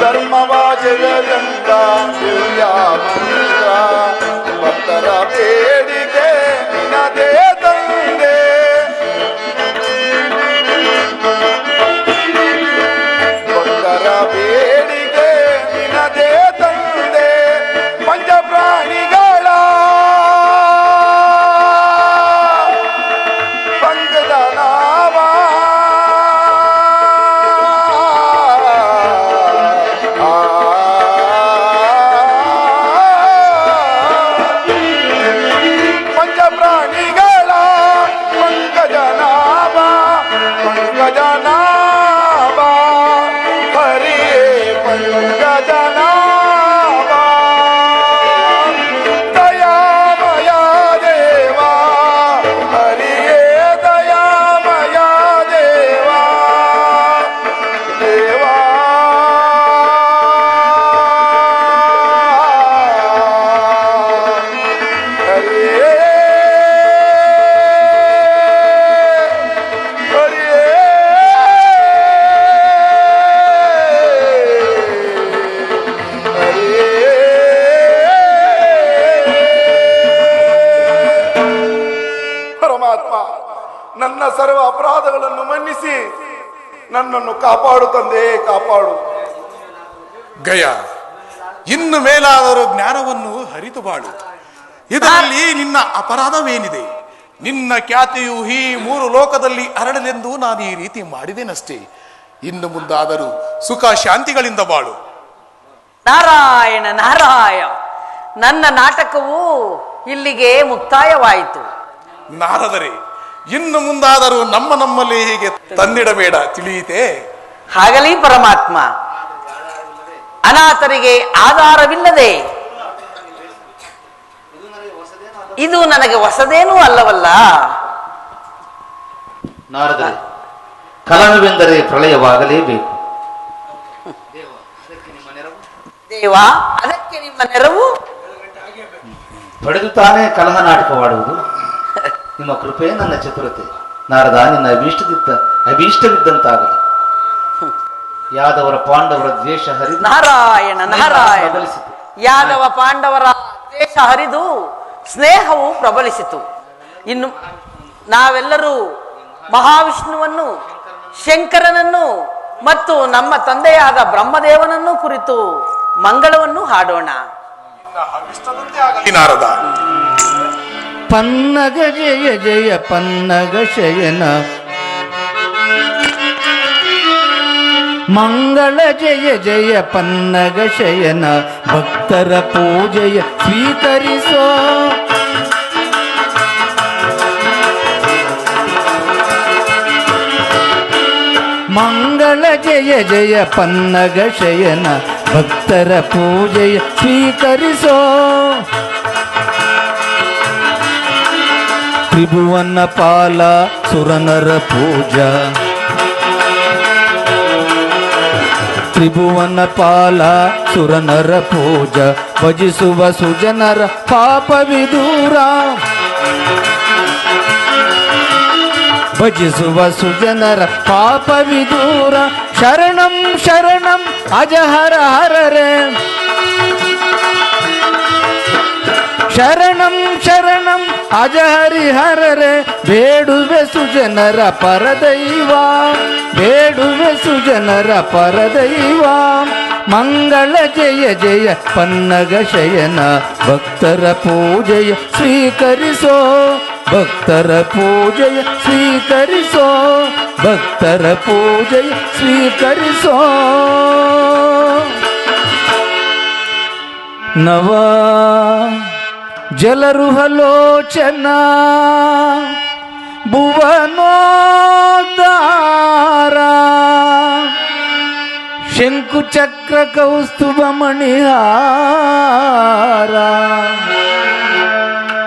ಧರ್ಮವಾಜಯಂಬ ದಿವ್ಯ ಮಂತ್ರ ಭಕ್ತರ ಬೇಡಿಕೆ ನಿನದೇ ತಂದೆ ಭಕ್ತರ ಬೇಡಿಕೆ ನಿನದೇ ತಂದೆ ಪಂಚ ಪ್ರಾಣಿಗಳ ಪಂಕದ ನಾಮ ಪಂಚ ಪ್ರಾಣಿಗಳ ಪಂಕಜ ನಾಮ ಪಂಕಜ ನಾಮ ಹರಿಯೇ ಪಂಕಜ ನಾಮ ದಯಾಮಯ ದೇವಾ ಹರಿಯೇ ದಯಾಮಯ ದೇವಾ ದೇವಾ ಹರಿಯೇ ಪರಮಾತ್ಮ, ನನ್ನ ಸರ್ವ ಅಪರಾಧಗಳನ್ನು ಮನ್ನಿಸಿ ನನ್ನನ್ನು ಕಾಪಾಡು ತಂದೆ, ಕಾಪಾಡು. ಗಯ, ಇನ್ನು ಮೇಲಾದರೂ ಜ್ಞಾನವನ್ನು ಹರಿತು ಬಾಳು. ಇದರಲ್ಲಿ ನಿನ್ನ ಅಪರಾಧವೇನಿದೆ? ನಿನ್ನ ಖ್ಯಾತಿಯು ಈ 3 ಲೋಕದಲ್ಲಿ ಹರಡಲೆಂದು ನಾನು ಈ ರೀತಿ ಮಾಡಿದೇನಷ್ಟೇ. ಇನ್ನು ಮುಂದಾದರೂ ಸುಖ ಶಾಂತಿಗಳಿಂದ ಬಾಳು. ನಾರಾಯಣ ನಾರಾಯಣ, ನನ್ನ ನಾಟಕವು ಇಲ್ಲಿಗೆ ಮುಕ್ತಾಯವಾಯಿತು. ನಾರದರೆ, ಇನ್ನು ಮುಂದಾದರೂ ನಮ್ಮಲ್ಲಿ ಹೀಗೆ ತಂದಿಡಬೇಡ, ತಿಳಿಯಿತೆ? ಹಾಗಲಿ ಪರಮಾತ್ಮ. ಅನಾಥರಿಗೆ ಆಧಾರವಿಲ್ಲದೆ ಇದು ನನಗೆ ಹೊಸದೇನೂ ಅಲ್ಲವಲ್ಲ. ನಾರದರೆ, ಕಲಹವೆಂದರೆ ಪ್ರಳಯವಾಗಲೇಬೇಕು. ದೇವ, ಅದಕ್ಕೆ ನಿಮ್ಮ ನೆರವು? ಪಡೆದು ತಾನೇ ಕಲಹ ನಾಟಕವಾಡುವುದು ನಿಮ್ಮ ಕೃಪೆ, ನನ್ನ ಚತುರತೆ. ನಾರದ, ನಿನ್ನ ಅಭೀಷ್ಟವಿದ್ದಂತಾಗಲಿ. ಯಾದವರ ಪಾಂಡವರ ದ್ವೇಷ ಹರಿದು ನಾರಾಯಣ ನಾರಾಯಣ, ಯಾದವ ಪಾಂಡವರ ದ್ವೇಷ ಹರಿದು ಸ್ನೇಹವು ಪ್ರಬಲಿಸಿತು. ಇನ್ನು ನಾವೆಲ್ಲರೂ ಮಹಾವಿಷ್ಣುವನ್ನು, ಶಂಕರನನ್ನು ಮತ್ತು ನಮ್ಮ ತಂದೆಯಾದ ಬ್ರಹ್ಮದೇವನನ್ನು ಕುರಿತು ಮಂಗಳವನ್ನು ಹಾಡೋಣ. ನಾರದ ಪನ್ನಗ ಜಯ ಜಯ ಪನ್ನಗ ಶಯನ ಮಂಗಳ ಜಯ ಜಯ ಪನ್ನಗ ಶಯನ ಭಕ್ತರ ಪೂಜೆಯ ಸ್ವೀಕರಿಸೋ ಮಂಗಳ ಜಯ ಜಯ ಪನ್ನಗ ಶಯನ ಭಕ್ತರ ಪೂಜೆಯ ಸ್ವೀಕರಿಸೋ ತ್ರಿಭುವನ ಪಾಲ ಸುರನರ ಪೂಜಾ ತ್ರಿಭುವನ ಪಾಲ ಸುರನರ ಪೂಜಾ ಭಜಿಸುವ ಸುಜನರ ಪಾಪ ವಿದೂರ ಭಜಿಸುವ ಸುಜನರ ಪಾಪ ವಿದೂರ ಶರಣಂ ಶರಣಂ ಅಜಹರ ಹರರೆ ಶರಣಂ ಶರಣಂ ಅಜಹರಿ ಹರರೆ ಬೇಡುವೆ ಸುಜನರ ಪರದೈವ ಬೇಡುವೆ ಸುಜನರ ಪರದೈವ ಮಂಗಳ ಜಯ ಜಯ ಪನ್ನಗ ಶಯನ ಭಕ್ತರ ಪೂಜೆಯ ಸ್ವೀಕರಿಸೋ ಭಕ್ತರ ಪೂಜೆಯ ಸ್ವೀಕರಿಸೋ ಭಕ್ತರ ಪೂಜೆಯ ಸ್ವೀಕರಿಸೋ ನವ ಜಲರುಹಲೋಚನ ಭುವನೋದ್ಧಾರ ಶಂಕುಚಕ್ರ ಕೌಸ್ತುಭ ಮಣಿಹಾರ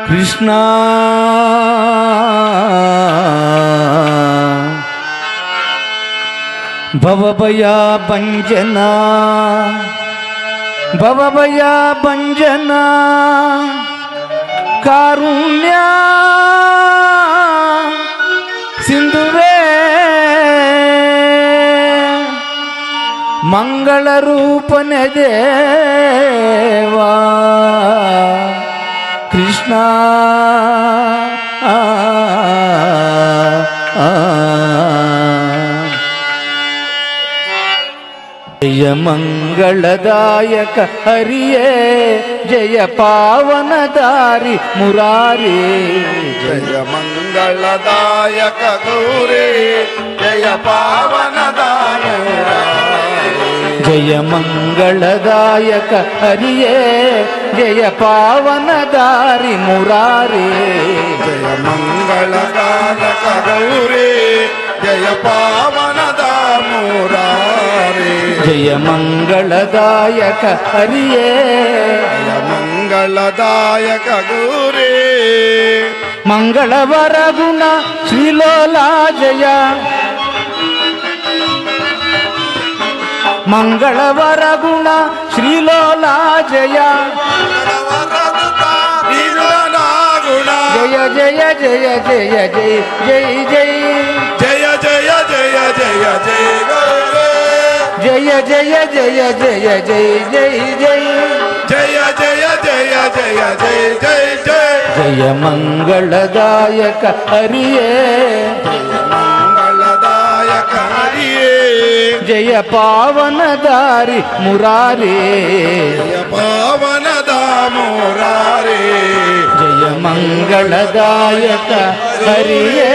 ಕೃಷ್ಣ ಭವಭಯ ಭಂಜನ ಭವಭಯ ಭಂಜನ ಕಾರುಣ್ಯ ಸಿಂಧುವೇ ಮಂಗಳ ರೂಪನೆ ದೇವಾ ಕೃಷ್ಣ ಜಯ ಮಂಗಳದಾಯಕ ಹರಿಯೇ ಜಯ ಪಾವನದಾರಿ ಮುರಾರಿ ಜಯ ಮಂಗಳದಾಯಕ ಗೌರಿ ಜಯ ಪಾವನದಾಯ ಜಯ ಮಂಗಳದಾಯಕ ಹರಿಯೇ ಜಯ ಪಾವನದಾರಿ ಮುರಾರಿ ಜಯ ಮಂಗಳದಾಯಕ ಗೌರಿ ಜಯ ಪಾವನದ ಮುರಾರಿ ಜಯ ಮಂಗಳದಾಯಕ ಹರಿಯೇ ಜಯ ಮಂಗಳದಾಯಕ ಗೌರಿ ಮಂಗಳವರ ಗುಣ ಶ್ರೀಲೋಲಾ ಜಯ ಮಂಗಳವರ ಗುಣ ಶ್ರೀಲೋಲಾ ಜಯ ಜಯ ಜಯ ಜಯ ಜಯ ಜಯ ಜಯ ಜಯ ಜಯ ಜಯ ಜಯ ಜಯ ಜಯ ಗೌರಿ ಜಯ ಜಯ ಜಯ ಜಯ ಜಯ ಜಯ ಜಯ ಜಯ ಜಯ ಜಯ ಜಯ ಜಯ ಜಯ ಜಯ ಜಯ ಮಂಗಳದಾಯಕ ಹರಿಯೇ ಮಂಗಳದಾಯಕ ಹರಿಯೇ ಜಯ ಪಾವನದಾರಿ ಮುರಾರಿ ಜಯ ಪಾವನದ ಮುರಾರಿ ಜಯ ಮಂಗಳದಾಯಕ ಹರಿಯೇ